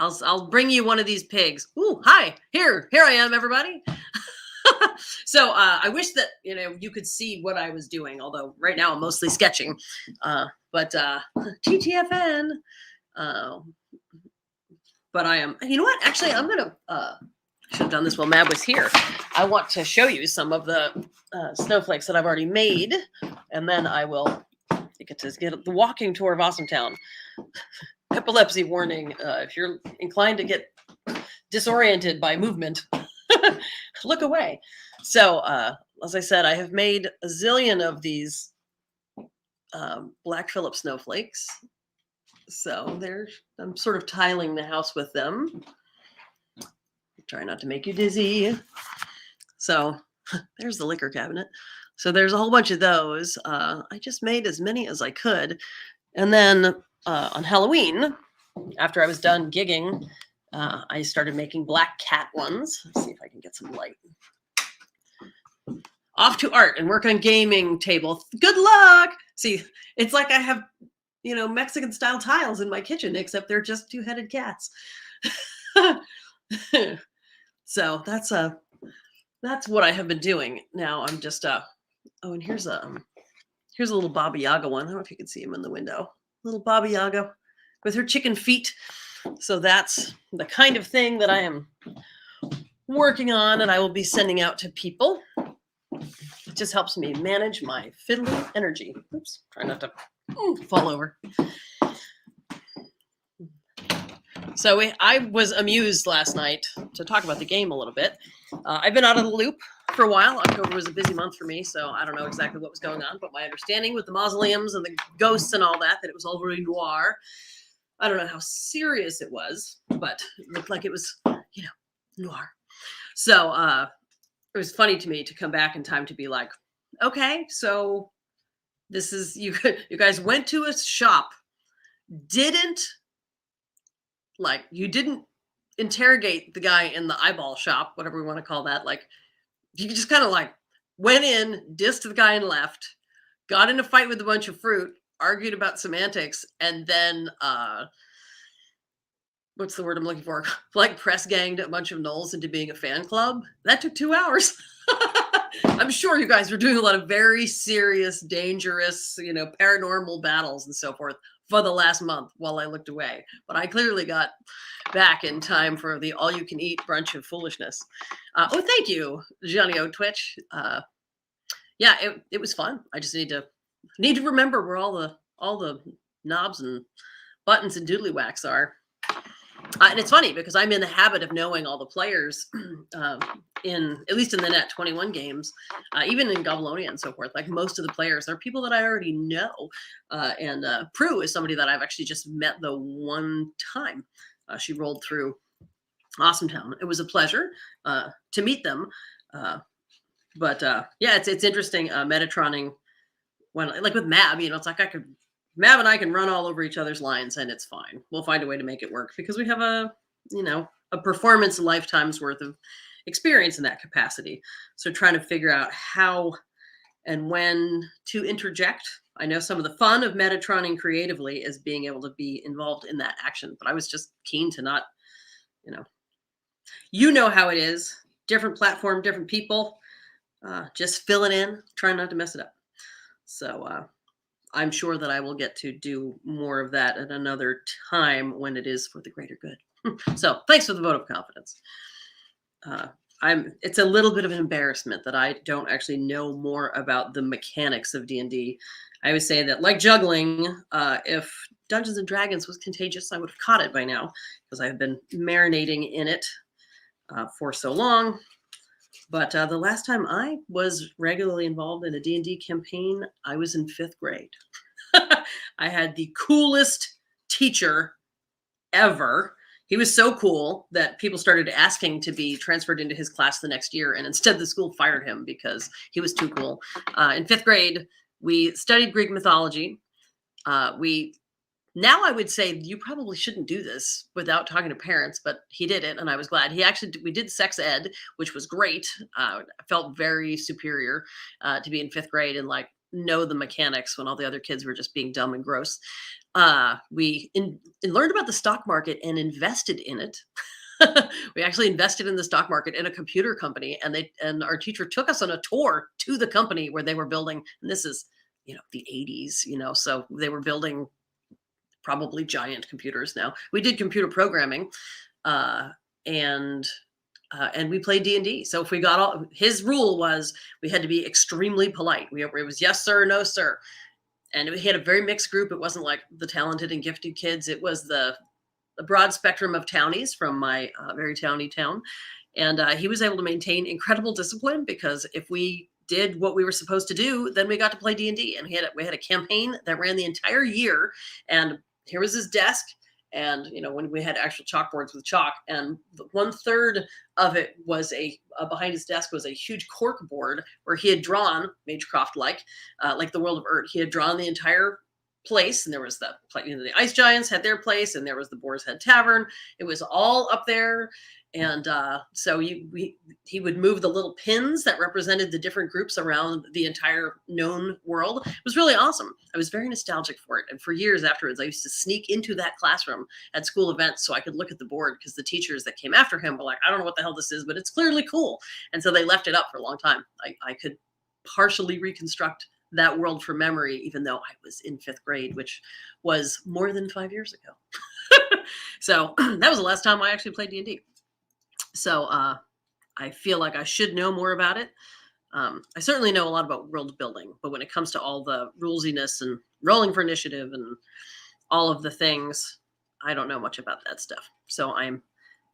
I'll bring you one of these pigs. Ooh, hi. Here I am, everybody. So I wish that you could see what I was doing, although right now I'm mostly sketching. But TTFN. But I am. You know what? Actually, I'm gonna. Should have done this while Mab was here. I want to show you some of the snowflakes that I've already made, and then I will get the walking tour of Awesome Town. Epilepsy warning. If you're inclined to get disoriented by movement, look away. So, as I said, I have made a zillion of these Black Phillip snowflakes. So I'm sort of tiling the house with them. Try not to make you dizzy. So there's the liquor cabinet. So there's a whole bunch of those. I just made as many as I could. And then on Halloween, after I was done gigging, I started making black cat ones. Let's see if I can get some light. Off to art and work on gaming table. Good luck. See, it's like I have, Mexican style tiles in my kitchen, except they're just two-headed cats. So that's what I have been doing. Now I'm just and here's a little Baba Yaga one. I don't know if you can see him in the window. Little Baba Yaga with her chicken feet. So that's the kind of thing that I am working on and I will be sending out to people. It just helps me manage my fiddly energy. Oops, try not to fall over. So I was amused last night to talk about the game a little bit. I've been out of the loop for a while. October was a busy month for me, so I don't know exactly what was going on. But my understanding with the mausoleums and the ghosts and all that it was all very noir. I don't know how serious it was, but it looked like it was, noir. So it was funny to me to come back in time to be like, okay, so this is you guys went to a shop, didn't you didn't interrogate the guy in the eyeball shop, whatever we want to call that. Like you just kind of like went in, dissed the guy and left, got in a fight with a bunch of fruit, argued about semantics, and then what's the word I'm looking for? Like press ganged a bunch of gnolls into being a fan club. That took 2 hours. I'm sure you guys were doing a lot of very serious, dangerous, paranormal battles and so forth for the last month while I looked away. But I clearly got back in time for the all-you-can-eat brunch of foolishness. Oh, thank you, Johnny O Twitch. Yeah, it was fun. I just need to remember where all the knobs and buttons and doodly wax are. And it's funny because I'm in the habit of knowing all the players at least in the Net 21 games, even in Goblonia and so forth. Like most of the players are people that I already know. And Prue is somebody that I've actually just met the one time. She rolled through Awesome Town. It was a pleasure to meet them. But yeah, it's interesting Metatroning when like with Mab, it's like Mab and I can run all over each other's lines and it's fine. We'll find a way to make it work because we have a performance lifetime's worth of experience in that capacity. So trying to figure out how and when to interject. I know some of the fun of Metatroning creatively is being able to be involved in that action, but I was just keen to not, how it is. Different platform, different people, just filling in, trying not to mess it up. So I'm sure that I will get to do more of that at another time when it is for the greater good. So thanks for the vote of confidence. It's a little bit of an embarrassment that I don't actually know more about the mechanics of D&D. I would say that like juggling, if Dungeons and Dragons was contagious, I would have caught it by now because I've been marinating in it for so long. But the last time I was regularly involved in a D&D campaign, I was in 5th grade. I had the coolest teacher ever. He was so cool that people started asking to be transferred into his class the next year. And instead the school fired him because he was too cool. In 5th grade, we studied Greek mythology. Now I would say you probably shouldn't do this without talking to parents, but he did it and I was glad. We did sex ed, which was great. I felt very superior to be in 5th grade and like know the mechanics when all the other kids were just being dumb and gross. We learned about the stock market and invested in it. We actually invested in the stock market in a computer company and our teacher took us on a tour to the company where they were building. And this is, the 80s, so they were building probably giant computers now. We did computer programming and we played D&D. So if we got his rule was we had to be extremely polite. It was yes, sir, no, sir. And we had a very mixed group. It wasn't like the talented and gifted kids. It was the broad spectrum of townies from my very towny town. And he was able to maintain incredible discipline because if we did what we were supposed to do, then we got to play D&D. And we had a campaign that ran the entire year. And here was his desk. And, when we had actual chalkboards with chalk and 1/3 of it was behind his desk was a huge cork board where he had drawn Magecroft-like the world of Urt. He had drawn the entire place and there was the Ice Giants had their place and there was the Boar's Head Tavern. It was all up there. And so he would move the little pins that represented the different groups around the entire known world. It was really awesome. I was very nostalgic for it. And for years afterwards, I used to sneak into that classroom at school events so I could look at the board because the teachers that came after him were like, I don't know what the hell this is, but it's clearly cool. And so they left it up for a long time. I could partially reconstruct that world from memory, even though I was in 5th grade, which was more than 5 years ago. So that was the last time I actually played D&D. So I feel like I should know more about it. I certainly know a lot about world building, but when it comes to all the rulesiness and rolling for initiative and all of the things, I don't know much about that stuff. So I'm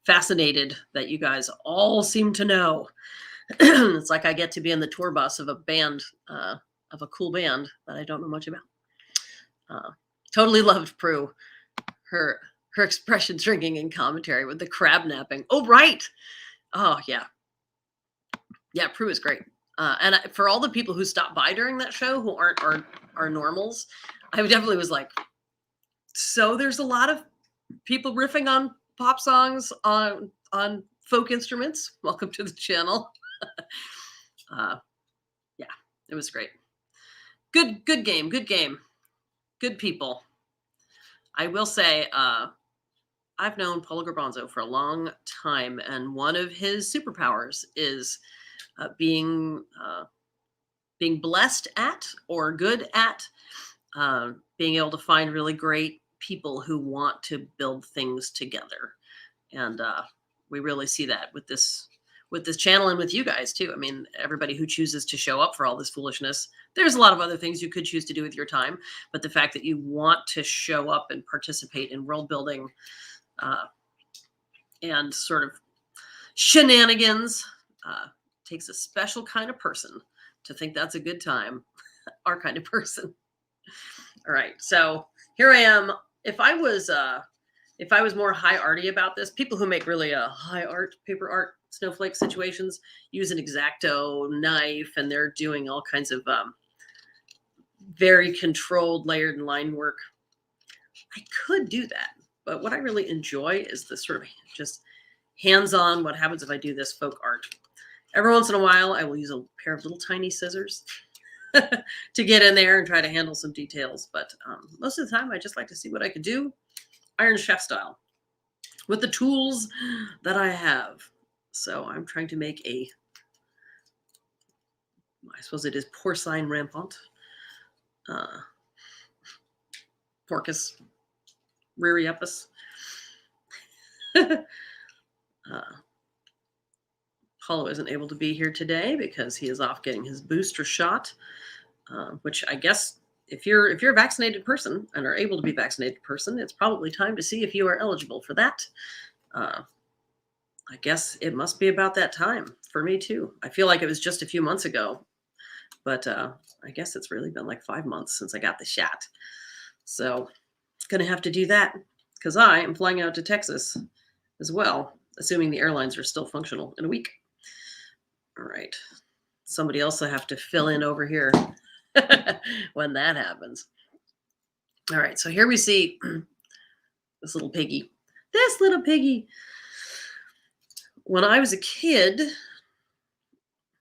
fascinated that you guys all seem to know. It's like I get to be in the tour bus of a band, of a cool band that I don't know much about. Totally loved Prue. Her expression drinking and commentary with the crab napping. Oh, right. Oh, yeah. Yeah, Prue is great. And for all the people who stopped by during that show who aren't our normals, I definitely was like, so there's a lot of people riffing on pop songs on folk instruments. Welcome to the channel. Yeah, it was great. Good game. Good people. I will say, I've known Paul Garbanzo for a long time, and one of his superpowers is being blessed at or good at being able to find really great people who want to build things together. And we really see that with this channel and with you guys too. I mean, everybody who chooses to show up for all this foolishness, there's a lot of other things you could choose to do with your time, but the fact that you want to show up and participate in world building and sort of shenanigans takes a special kind of person to think that's a good time. Our kind of person. All right, so here I am. If I was more high arty about this, people who make really high art, paper art, snowflake situations use an X-Acto knife, and they're doing all kinds of very controlled layered and line work. I could do that, but what I really enjoy is the sort of just hands-on, what happens if I do this folk art. Every once in a while, I will use a pair of little tiny scissors to get in there and try to handle some details. But most of the time, I just like to see what I could do, Iron Chef style, with the tools that I have. So I'm trying to make I suppose it is porcine rampant. Porcus reariepus. Paulo isn't able to be here today because he is off getting his booster shot, which I guess if you're a vaccinated person and are able to be a vaccinated person, it's probably time to see if you are eligible for that. I guess it must be about that time for me too. I feel like it was just a few months ago, but I guess it's really been like 5 months since I got the shot. So gonna have to do that because I am flying out to Texas as well, assuming the airlines are still functional in a week. All right. Somebody else will have to fill in over here when that happens. All right. So here we see this little piggy. This little piggy. When I was a kid,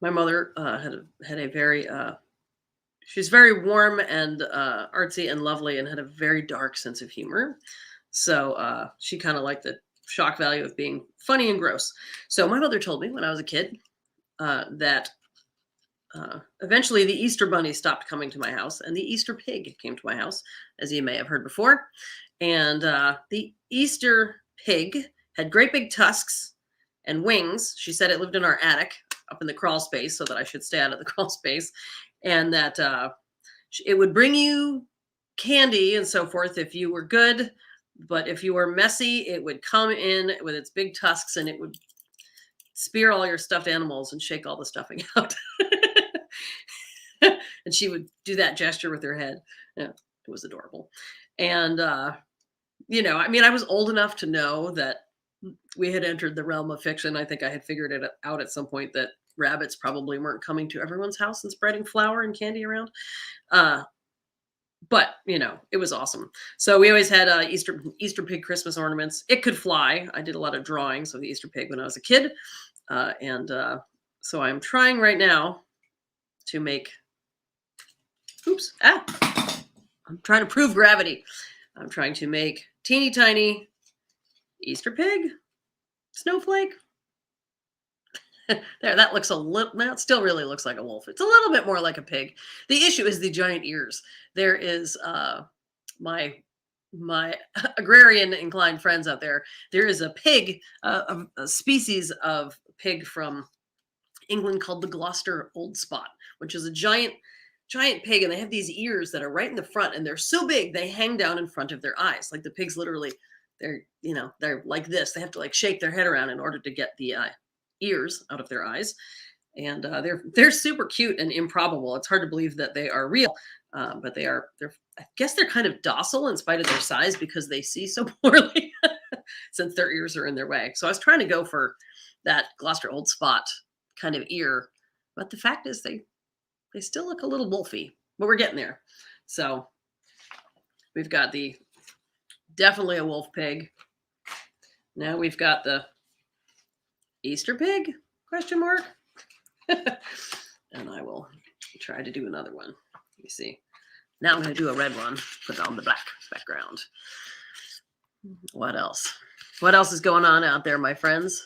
my mother had a very, she's very warm and artsy and lovely and had a very dark sense of humor. So she kind of liked the shock value of being funny and gross. So my mother told me when I was a kid that eventually the Easter bunny stopped coming to my house and the Easter pig came to my house, as you may have heard before. And the Easter pig had great big tusks and wings. She said it lived in our attic up in the crawl space so that I should stay out of the crawl space, and that it would bring you candy and so forth if you were good. But if you were messy, it would come in with its big tusks and it would spear all your stuffed animals and shake all the stuffing out. And she would do that gesture with her head. Yeah, it was adorable. And, I mean, I was old enough to know that we had entered the realm of fiction. I think I had figured it out at some point that rabbits probably weren't coming to everyone's house and spreading flour and candy around. But, it was awesome. So we always had Easter pig Christmas ornaments. It could fly. I did a lot of drawings of the Easter pig when I was a kid. So I'm trying right now to make, I'm trying to prove gravity. I'm trying to make teeny tiny Easter pig snowflake. There, that looks that still really looks like a wolf. It's a little bit more like a pig. The issue is the giant ears. There is my agrarian inclined friends out there. There is a pig, a species of pig from England called the Gloucester Old Spot, which is a giant pig, and they have these ears that are right in the front, and they're so big they hang down in front of their eyes. Like the pigs literally they're like this. They have to like shake their head around in order to get the ears out of their eyes. And they're super cute and improbable. It's hard to believe that they are real, but they're I guess they're kind of docile in spite of their size because they see so poorly since their ears are in their way. So I was trying to go for that Gloucester Old Spot kind of ear, but the fact is they still look a little wolfy, but we're getting there. So we've got the definitely a wolf pig. Now we've got the Easter pig question mark. And I will try to do another one. Let me see. Now I'm going to do a red one, put it on the black background. What else? What else is going on out there, my friends?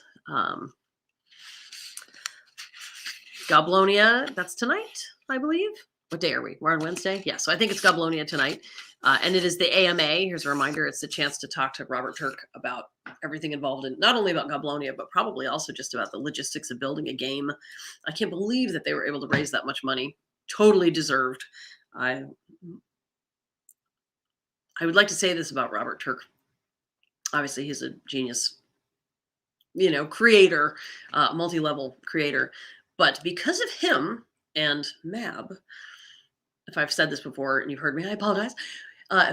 Goblonia, that's tonight, I believe. What day are we? We're on Wednesday? Yeah, so I think it's Goblonia tonight. And it is the AMA. Here's a reminder. It's the chance to talk to Robert Turk about everything involved in, not only about Goblonia, but probably also just about the logistics of building a game. I can't believe that they were able to raise that much money. Totally deserved. I would like to say this about Robert Turk. Obviously, he's a genius, creator, multi-level creator. But because of him and Mab, if I've said this before and you've heard me, I apologize.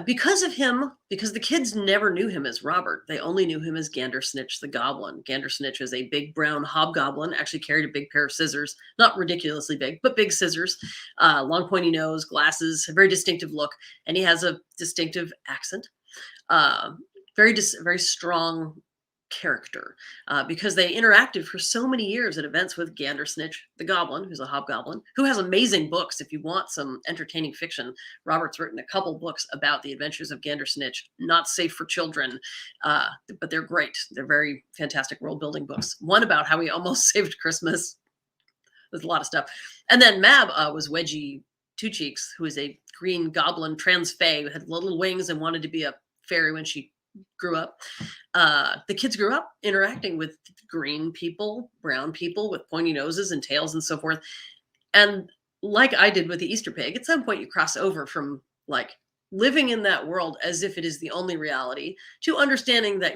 Because of him, because the kids never knew him as Robert, they only knew him as Gandersnitch the Goblin. Gandersnitch is a big brown hobgoblin, actually carried a big pair of scissors, not ridiculously big, but big scissors, long pointy nose, glasses, a very distinctive look, and he has a distinctive accent. Very strong character because they interacted for so many years at events with Gandersnitch the Goblin, who's a hobgoblin, who has amazing books. If you want some entertaining fiction, Robert's written a couple books about the adventures of Gandersnitch, not safe for children, but they're great. They're very fantastic world building books. One about how he almost saved Christmas. There's a lot of stuff. And then Mab was Wedgie Two Cheeks, who is a green goblin trans fae who had little wings and wanted to be a fairy when she grew up. The kids grew up interacting with green people, brown people with pointy noses and tails and so forth. And like I did with the Easter pig, at some point you cross over from like living in that world as if it is the only reality to understanding that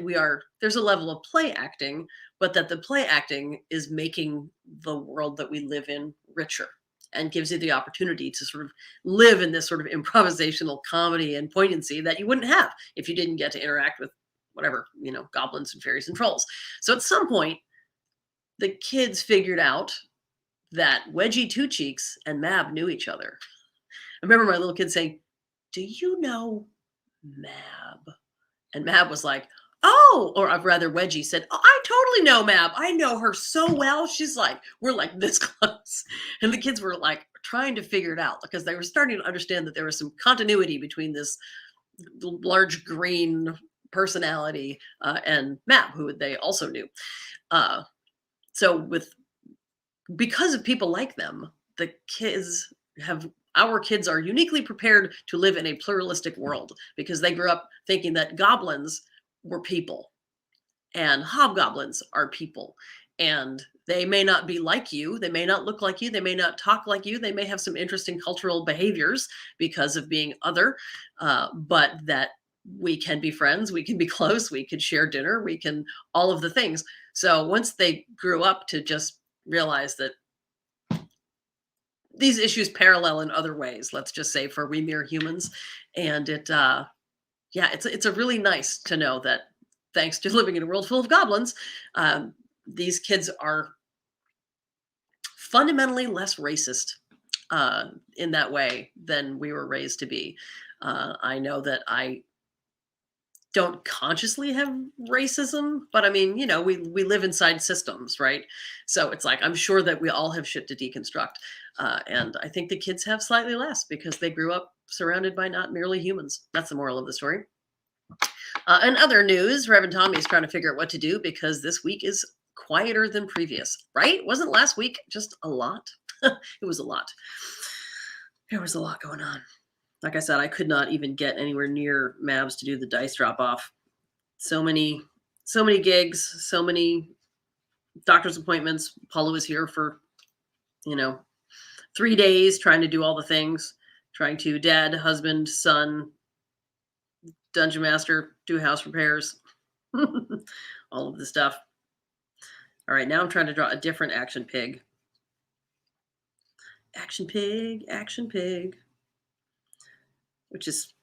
there's a level of play acting, but that the play acting is making the world that we live in richer and gives you the opportunity to sort of live in this sort of improvisational comedy and poignancy that you wouldn't have if you didn't get to interact with whatever, goblins and fairies and trolls. So at some point, the kids figured out that Wedgie Two Cheeks and Mab knew each other. I remember my little kid saying, "Do you know Mab?" And Mab was like, "Oh," or rather Wedgie said, "Oh, I totally know Mab. I know her so well. She's like, we're like this close." And the kids were like trying to figure it out because they were starting to understand that there was some continuity between this large green personality and Mab, who they also knew. So because of people like them, our kids are uniquely prepared to live in a pluralistic world because they grew up thinking that goblins were people and hobgoblins are people, and they may not be like you, they may not look like you, they may not talk like you, they may have some interesting cultural behaviors because of being other, but that we can be friends, we can be close, we can share dinner, we can all of the things. So once they grew up to just realize that these issues parallel in other ways, let's just say, for we mere humans, and it's a really nice to know that thanks to living in a world full of goblins, these kids are fundamentally less racist in that way than we were raised to be. I know that I don't consciously have racism, but I mean, we live inside systems, right? So it's like, I'm sure that we all have shit to deconstruct. And I think the kids have slightly less because they grew up surrounded by not merely humans. That's the moral of the story. In other news, Reverend Tommy is trying to figure out what to do because this week is quieter than previous, right? Wasn't last week just a lot? It was a lot. There was a lot going on. Like I said, I could not even get anywhere near Mabs to do the dice drop off. So many gigs, so many doctor's appointments. Paula was here for, 3 days trying to do all the things, trying to dad, husband, son, dungeon master, do house repairs. All of the stuff. All right, now I'm trying to draw a different action pig. Action pig, which is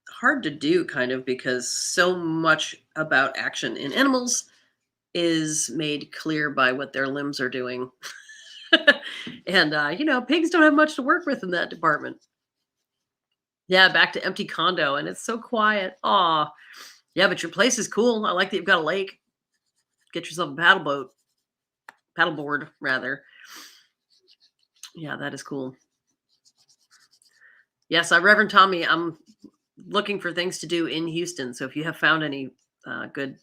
hard to do kind of because so much about action in animals is made clear by what their limbs are doing. And pigs don't have much to work with in that department. Yeah, back to empty condo, and it's so quiet. Aw, yeah, but your place is cool. I like that you've got a lake. Get yourself a paddleboard rather. Yeah, that is cool. Yes, Reverend Tommy, I'm looking for things to do in Houston. So if you have found any good,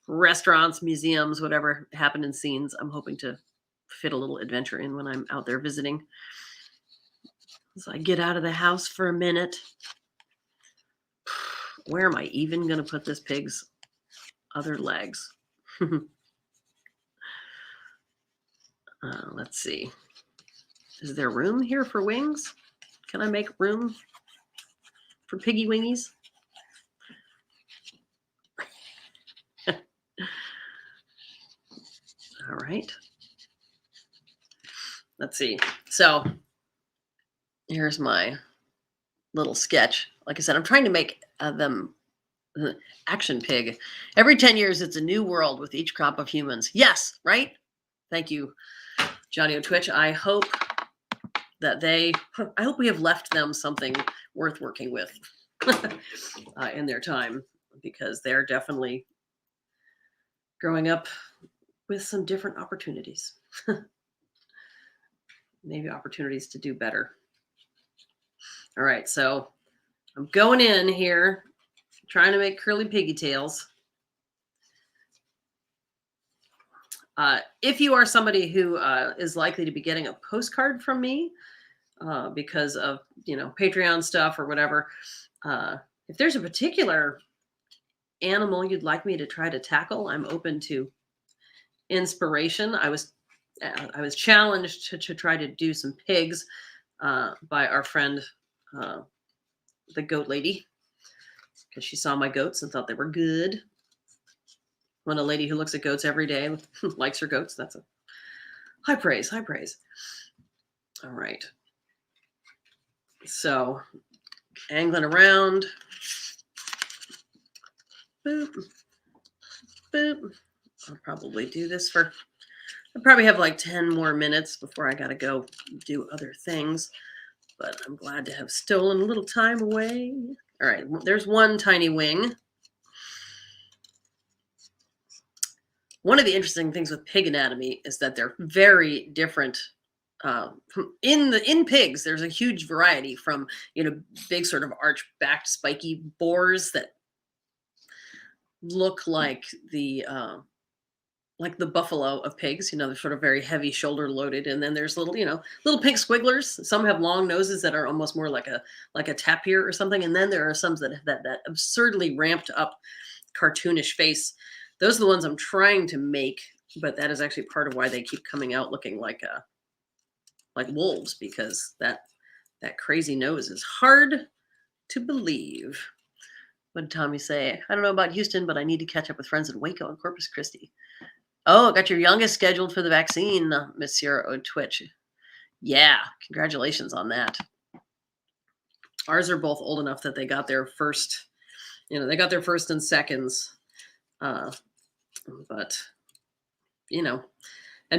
restaurants, museums, whatever happened scenes, I'm hoping to fit a little adventure in when I'm out there visiting. So I get out of the house for a minute. Where am I even going to put this pig's other legs? Let's see. Is there room here for wings? Can I make room for piggy wingies? All right. Let's see. So here's my little sketch. Like I said, I'm trying to make them action pig. Every 10 years, it's a new world with each crop of humans. Yes, right? Thank you, Johnny O'Twitch. I hope we have left them something worth working with in their time, because they're definitely growing up with some different opportunities. Maybe opportunities to do better. All right, so I'm going in here, trying to make curly piggy tails. If you are somebody who is likely to be getting a postcard from me because of Patreon stuff or whatever, if there's a particular animal you'd like me to try to tackle, I'm open to inspiration. I was challenged to try to do some pigs by our friend, the goat lady, because she saw my goats and thought they were good. When a lady who looks at goats every day likes her goats, that's a high praise. All right. So angling around. Boop. Boop. I'll probably do this I probably have like 10 more minutes before I got to go do other things, but I'm glad to have stolen a little time away. All right. There's one tiny wing. One of the interesting things with pig anatomy is that they're very different. In pigs, there's a huge variety from big sort of arch-backed spiky boars that look like the buffalo of pigs. They're sort of very heavy, shoulder loaded, and then there's little pink squigglers. Some have long noses that are almost more like a tapir or something, and then there are some that have that absurdly ramped up cartoonish face. Those are the ones I'm trying to make, but that is actually part of why they keep coming out looking like wolves, because that crazy nose is hard to believe. What did Tommy say? I don't know about Houston, but I need to catch up with friends in Waco and Corpus Christi. Oh, got your youngest scheduled for the vaccine, Monsieur O'Twitch. Yeah, congratulations on that. Ours are both old enough that they got their first, they got their first and seconds. But, and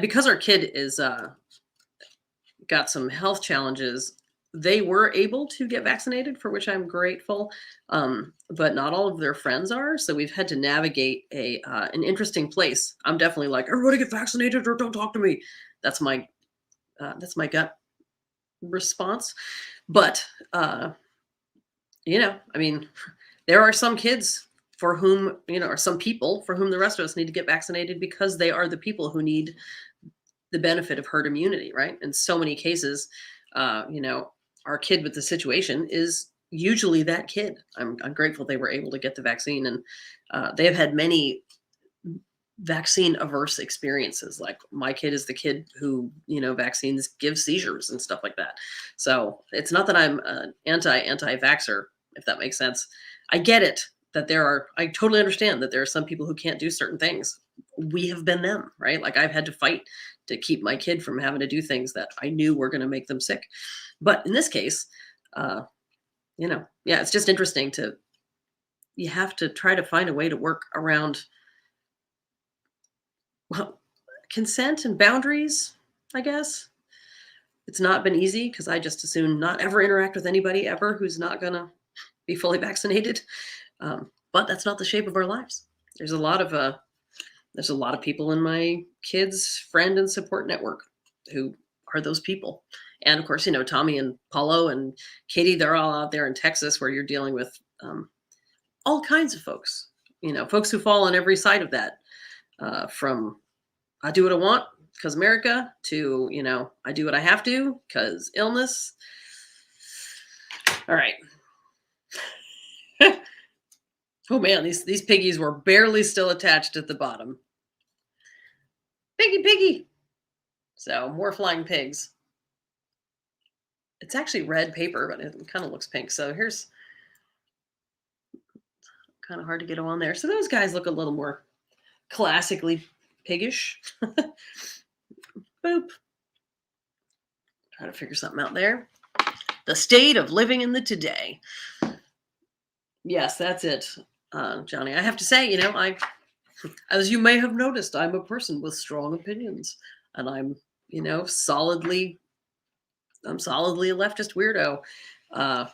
because our kid is got some health challenges, they were able to get vaccinated, for which I'm grateful. But not all of their friends are. So we've had to navigate an interesting place. I'm definitely like, everybody get vaccinated or don't talk to me. That's my gut response. But, there are some kids for whom, or some people for whom the rest of us need to get vaccinated, because they are the people who need the benefit of herd immunity, right? In so many cases, our kid with the situation is usually that kid. I'm grateful they were able to get the vaccine, and they have had many vaccine averse experiences. Like my kid is the kid who, vaccines give seizures and stuff like that. So it's not that I'm anti-vaxxer, if that makes sense. I get it. I totally understand that there are some people who can't do certain things. We have been them, right? Like I've had to fight to keep my kid from having to do things that I knew were going to make them sick. But in this case, uh, yeah, it's just interesting you have to try to find a way to work around, well, consent and boundaries, I guess. It's not been easy because I just assume not ever interact with anybody ever who's not going to be fully vaccinated. But that's not the shape of our lives. There's a lot of people in my kids' friend and support network who are those people. And of course, Tommy and Paulo and Katie, they're all out there in Texas where you're dealing with all kinds of folks, folks who fall on every side of that, from I do what I want because America to, I do what I have to because illness. All right. Oh man, these piggies were barely still attached at the bottom. Piggy, piggy. So more flying pigs. It's actually red paper, but it kind of looks pink. So here's kind of hard to get them on there. So those guys look a little more classically piggish. Boop. Try to figure something out there. The state of living in the today. Yes, that's it, Johnny. I have to say, as you may have noticed, I'm a person with strong opinions, and I'm solidly a leftist weirdo. But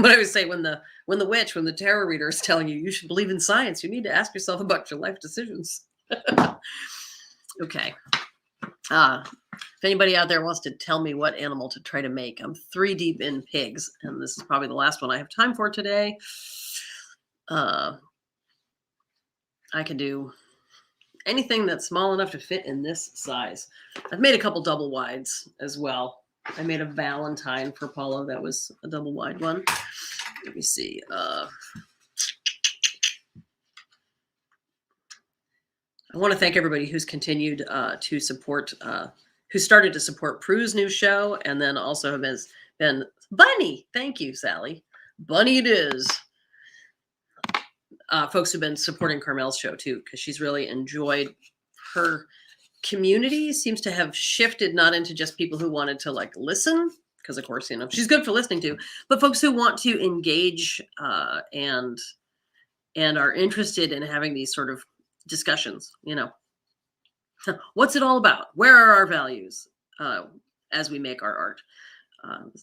I always say when the tarot reader is telling you should believe in science, you need to ask yourself about your life decisions. Okay. If anybody out there wants to tell me what animal to try to make, I'm 3 deep in pigs, and this is probably the last one I have time for today. I can do anything that's small enough to fit in this size. I've made a couple double wides as well. I made a Valentine for Paulo. That was a double wide one. Let me see. I want to thank everybody who's continued to support, who started to support Prue's new show, and then also has been Bunny. Thank you, Sally. Bunny it is. Folks who've been supporting Carmel's show too, because she's really enjoyed her community. Seems to have shifted not into just people who wanted to listen, because of course she's good for listening to, but folks who want to engage and are interested in having these sort of discussions. What's it all about? Where are our values as we make our art?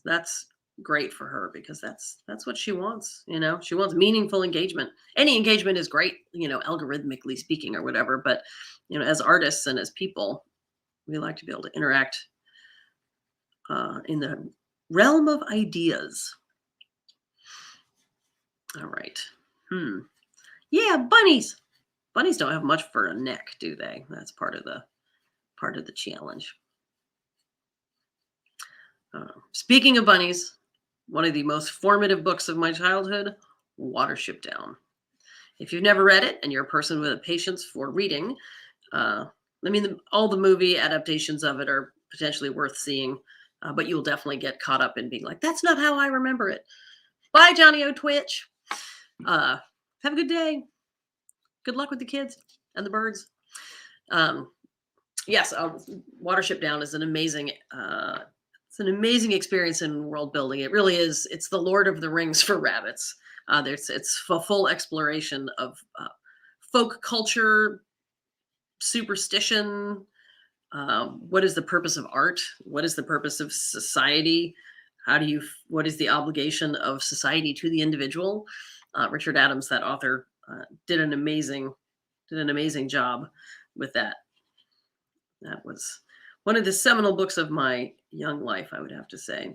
That's great for her because that's what she wants. She wants meaningful engagement. Any engagement is great, algorithmically speaking or whatever, but as artists and as people, we like to be able to interact in the realm of ideas. All right. Yeah, bunnies don't have much for a neck, do they? That's part of the challenge. Speaking of bunnies, one of the most formative books of my childhood, Watership Down. If you've never read it and you're a person with a patience for reading, all the movie adaptations of it are potentially worth seeing, but you'll definitely get caught up in being like, that's not how I remember it. Bye, Johnny O Twitch. Have a good day. Good luck with the kids and the birds. Yes, Watership Down is an amazing experience in world building. It really is. It's the Lord of the Rings for rabbits. It's a full exploration of folk culture, superstition. What is the purpose of art? What is the purpose of society? What is the obligation of society to the individual? Richard Adams, that author, did an amazing job with that. That was one of the seminal books of my young life, I would have to say.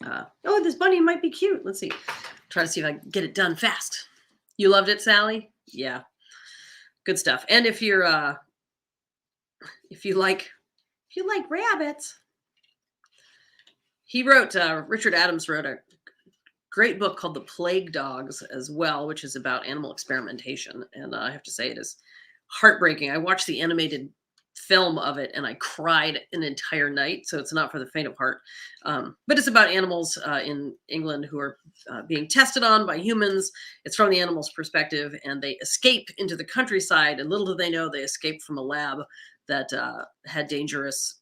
This bunny might be cute. Let's see. Try to see if I can get it done fast. You loved it, Sally? Yeah. Good stuff. And if you like rabbits, Richard Adams wrote a great book called The Plague Dogs as well, which is about animal experimentation. And I have to say it is heartbreaking. I watched the animated film of it, and I cried an entire night. So it's not for the faint of heart. But it's about animals in England who are being tested on by humans. It's from the animals' perspective, and they escape into the countryside. And little do they know, they escaped from a lab that had dangerous,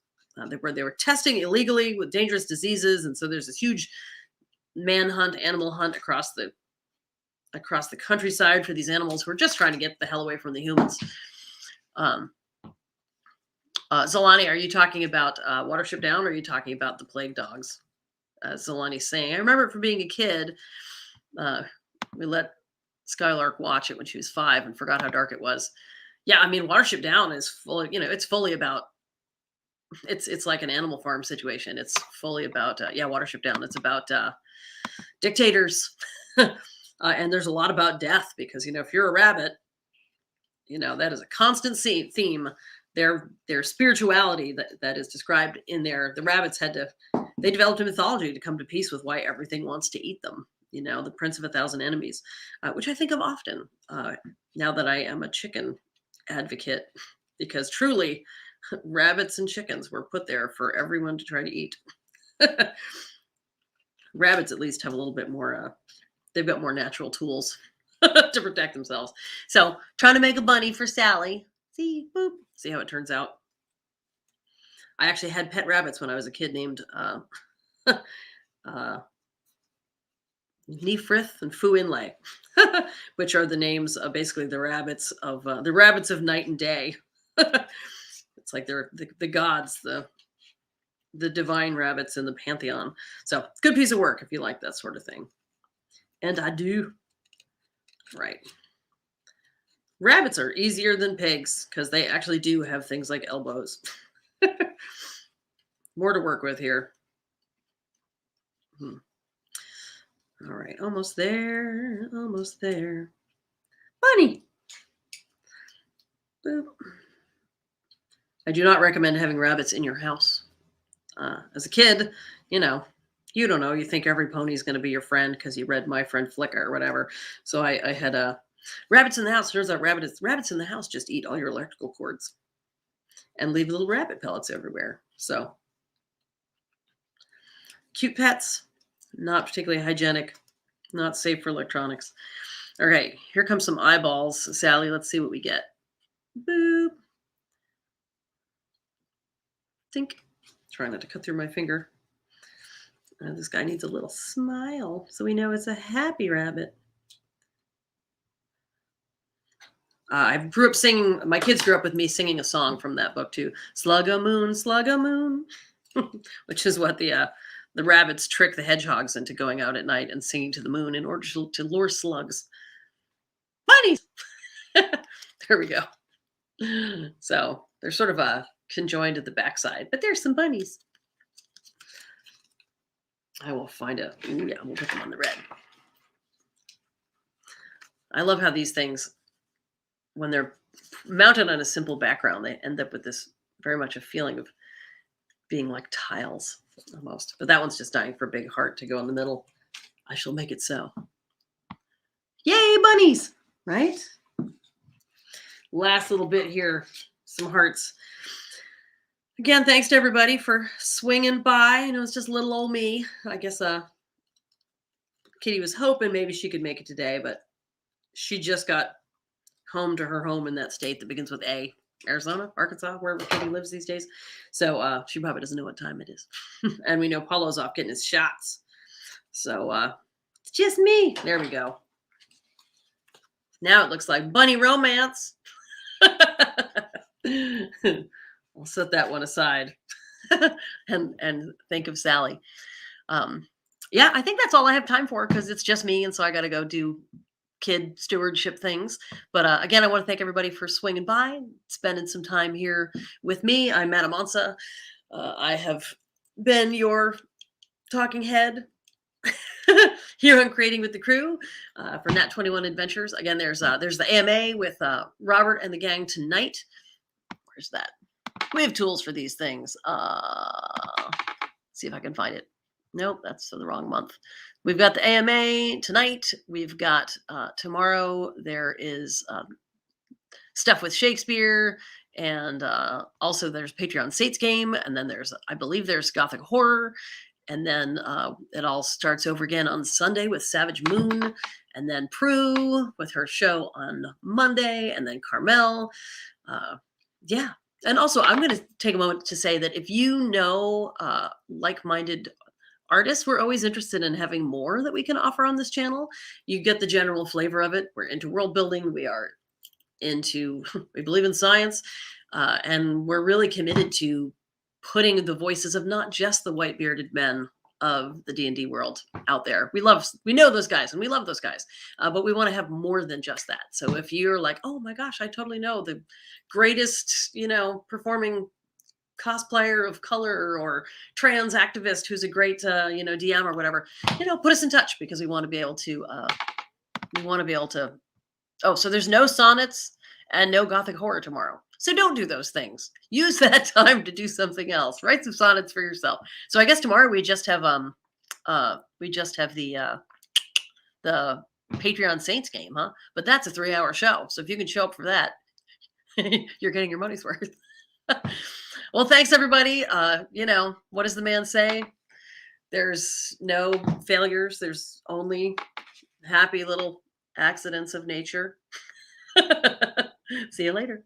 where they were testing illegally with dangerous diseases. And so there's this huge manhunt, animal hunt across the countryside for these animals who are just trying to get the hell away from the humans. Zolani, are you talking about Watership Down, or are you talking about the Plague Dogs? Zolani's saying, I remember from being a kid, we let Skylark watch it when she was 5 and forgot how dark it was. Yeah, I mean, Watership Down is full, it's fully about, it's like an Animal Farm situation. It's fully about, Watership Down. It's about dictators. And there's a lot about death because, if you're a rabbit, that is a constant theme. Their spirituality that is described in there. The rabbits they developed a mythology to come to peace with why everything wants to eat them. The prince of 1,000 enemies, which I think of often now that I am a chicken advocate, because truly rabbits and chickens were put there for everyone to try to eat. Rabbits at least have a little bit more, they've got more natural tools to protect themselves. So trying to make a bunny for Sally. See, boop. See how it turns out. I actually had pet rabbits when I was a kid named Neefrith and Fu Inlay, which are the names of basically the rabbits of night and day. It's like they're the gods, the divine rabbits in the pantheon. So good piece of work if you like that sort of thing. And I do. Right. Rabbits are easier than pigs because they actually do have things like elbows. More to work with here. All right, almost there. Almost there. Bunny. Boop. I do not recommend having rabbits in your house. As a kid, you don't know. You think every pony is going to be your friend because you read My Friend Flicker or whatever. So I had rabbits in the house. Turns out rabbits in the house just eat all your electrical cords and leave little rabbit pellets everywhere. So cute pets, not particularly hygienic, not safe for electronics. All right, here comes some eyeballs, Sally. Let's see what we get. Boop. Think. Trying not to cut through my finger. This guy needs a little smile, so we know it's a happy rabbit. I grew up singing. My kids grew up with me singing a song from that book too. Slug-a moon, which is what the rabbits trick the hedgehogs into going out at night and singing to the moon in order to lure slugs. Bunnies. There we go. So they're sort of conjoined at the backside, but there's some bunnies. I will find it. Ooh, yeah, we'll put them on the red. I love how these things, when they're mounted on a simple background, they end up with this very much a feeling of being like tiles almost. But that one's just dying for a big heart to go in the middle. I shall make it so. Yay, bunnies, right? Last little bit here, some hearts. Again, thanks to everybody for swinging by. It's just little old me. I guess Kitty was hoping maybe she could make it today, but she just got home to her home in that state that begins with A. Arizona, Arkansas, wherever Kitty lives these days. So she probably doesn't know what time it is. And we know Paulo's off getting his shots. So it's just me. There we go. Now it looks like bunny romance. I'll set that one aside and think of Sally. Yeah, I think that's all I have time for because it's just me. And so I got to go do kid stewardship things. But again, I want to thank everybody for swinging by, spending some time here with me. I'm Madam Ansa. I have been your talking head here on Creating with the Crew for Nat 21 Adventures. Again, there's the AMA with Robert and the gang tonight. Where's that? We have tools for these things. See if I can find it. Nope, that's the wrong month. We've got the AMA tonight. We've got tomorrow. There is stuff with Shakespeare, and also there's Patreon Saints game, and then there's, I believe there's Gothic horror, and then it all starts over again on Sunday with Savage Moon, and then Prue with her show on Monday, and then Carmel. Yeah. And also, I'm going to take a moment to say that if you know like-minded artists, we're always interested in having more that we can offer on this channel. You get the general flavor of it. We're into world building. We are into, we believe in science, and we're really committed to putting the voices of not just the white bearded men of the D&D world out there. We know those guys and we love those guys, but we want to have more than just that. So if you're like, oh my gosh, I totally know the greatest, performing cosplayer of color or trans activist who's a great, DM or whatever, put us in touch, because we want to be able to, oh, so there's no sonnets and no Gothic horror tomorrow. So don't do those things. Use that time to do something else. Write some sonnets for yourself. So I guess tomorrow we just have the Patreon Saints game, huh? But that's a 3-hour show. So if you can show up for that, you're getting your money's worth. Well, thanks everybody. What does the man say? There's no failures. There's only happy little accidents of nature. See you later.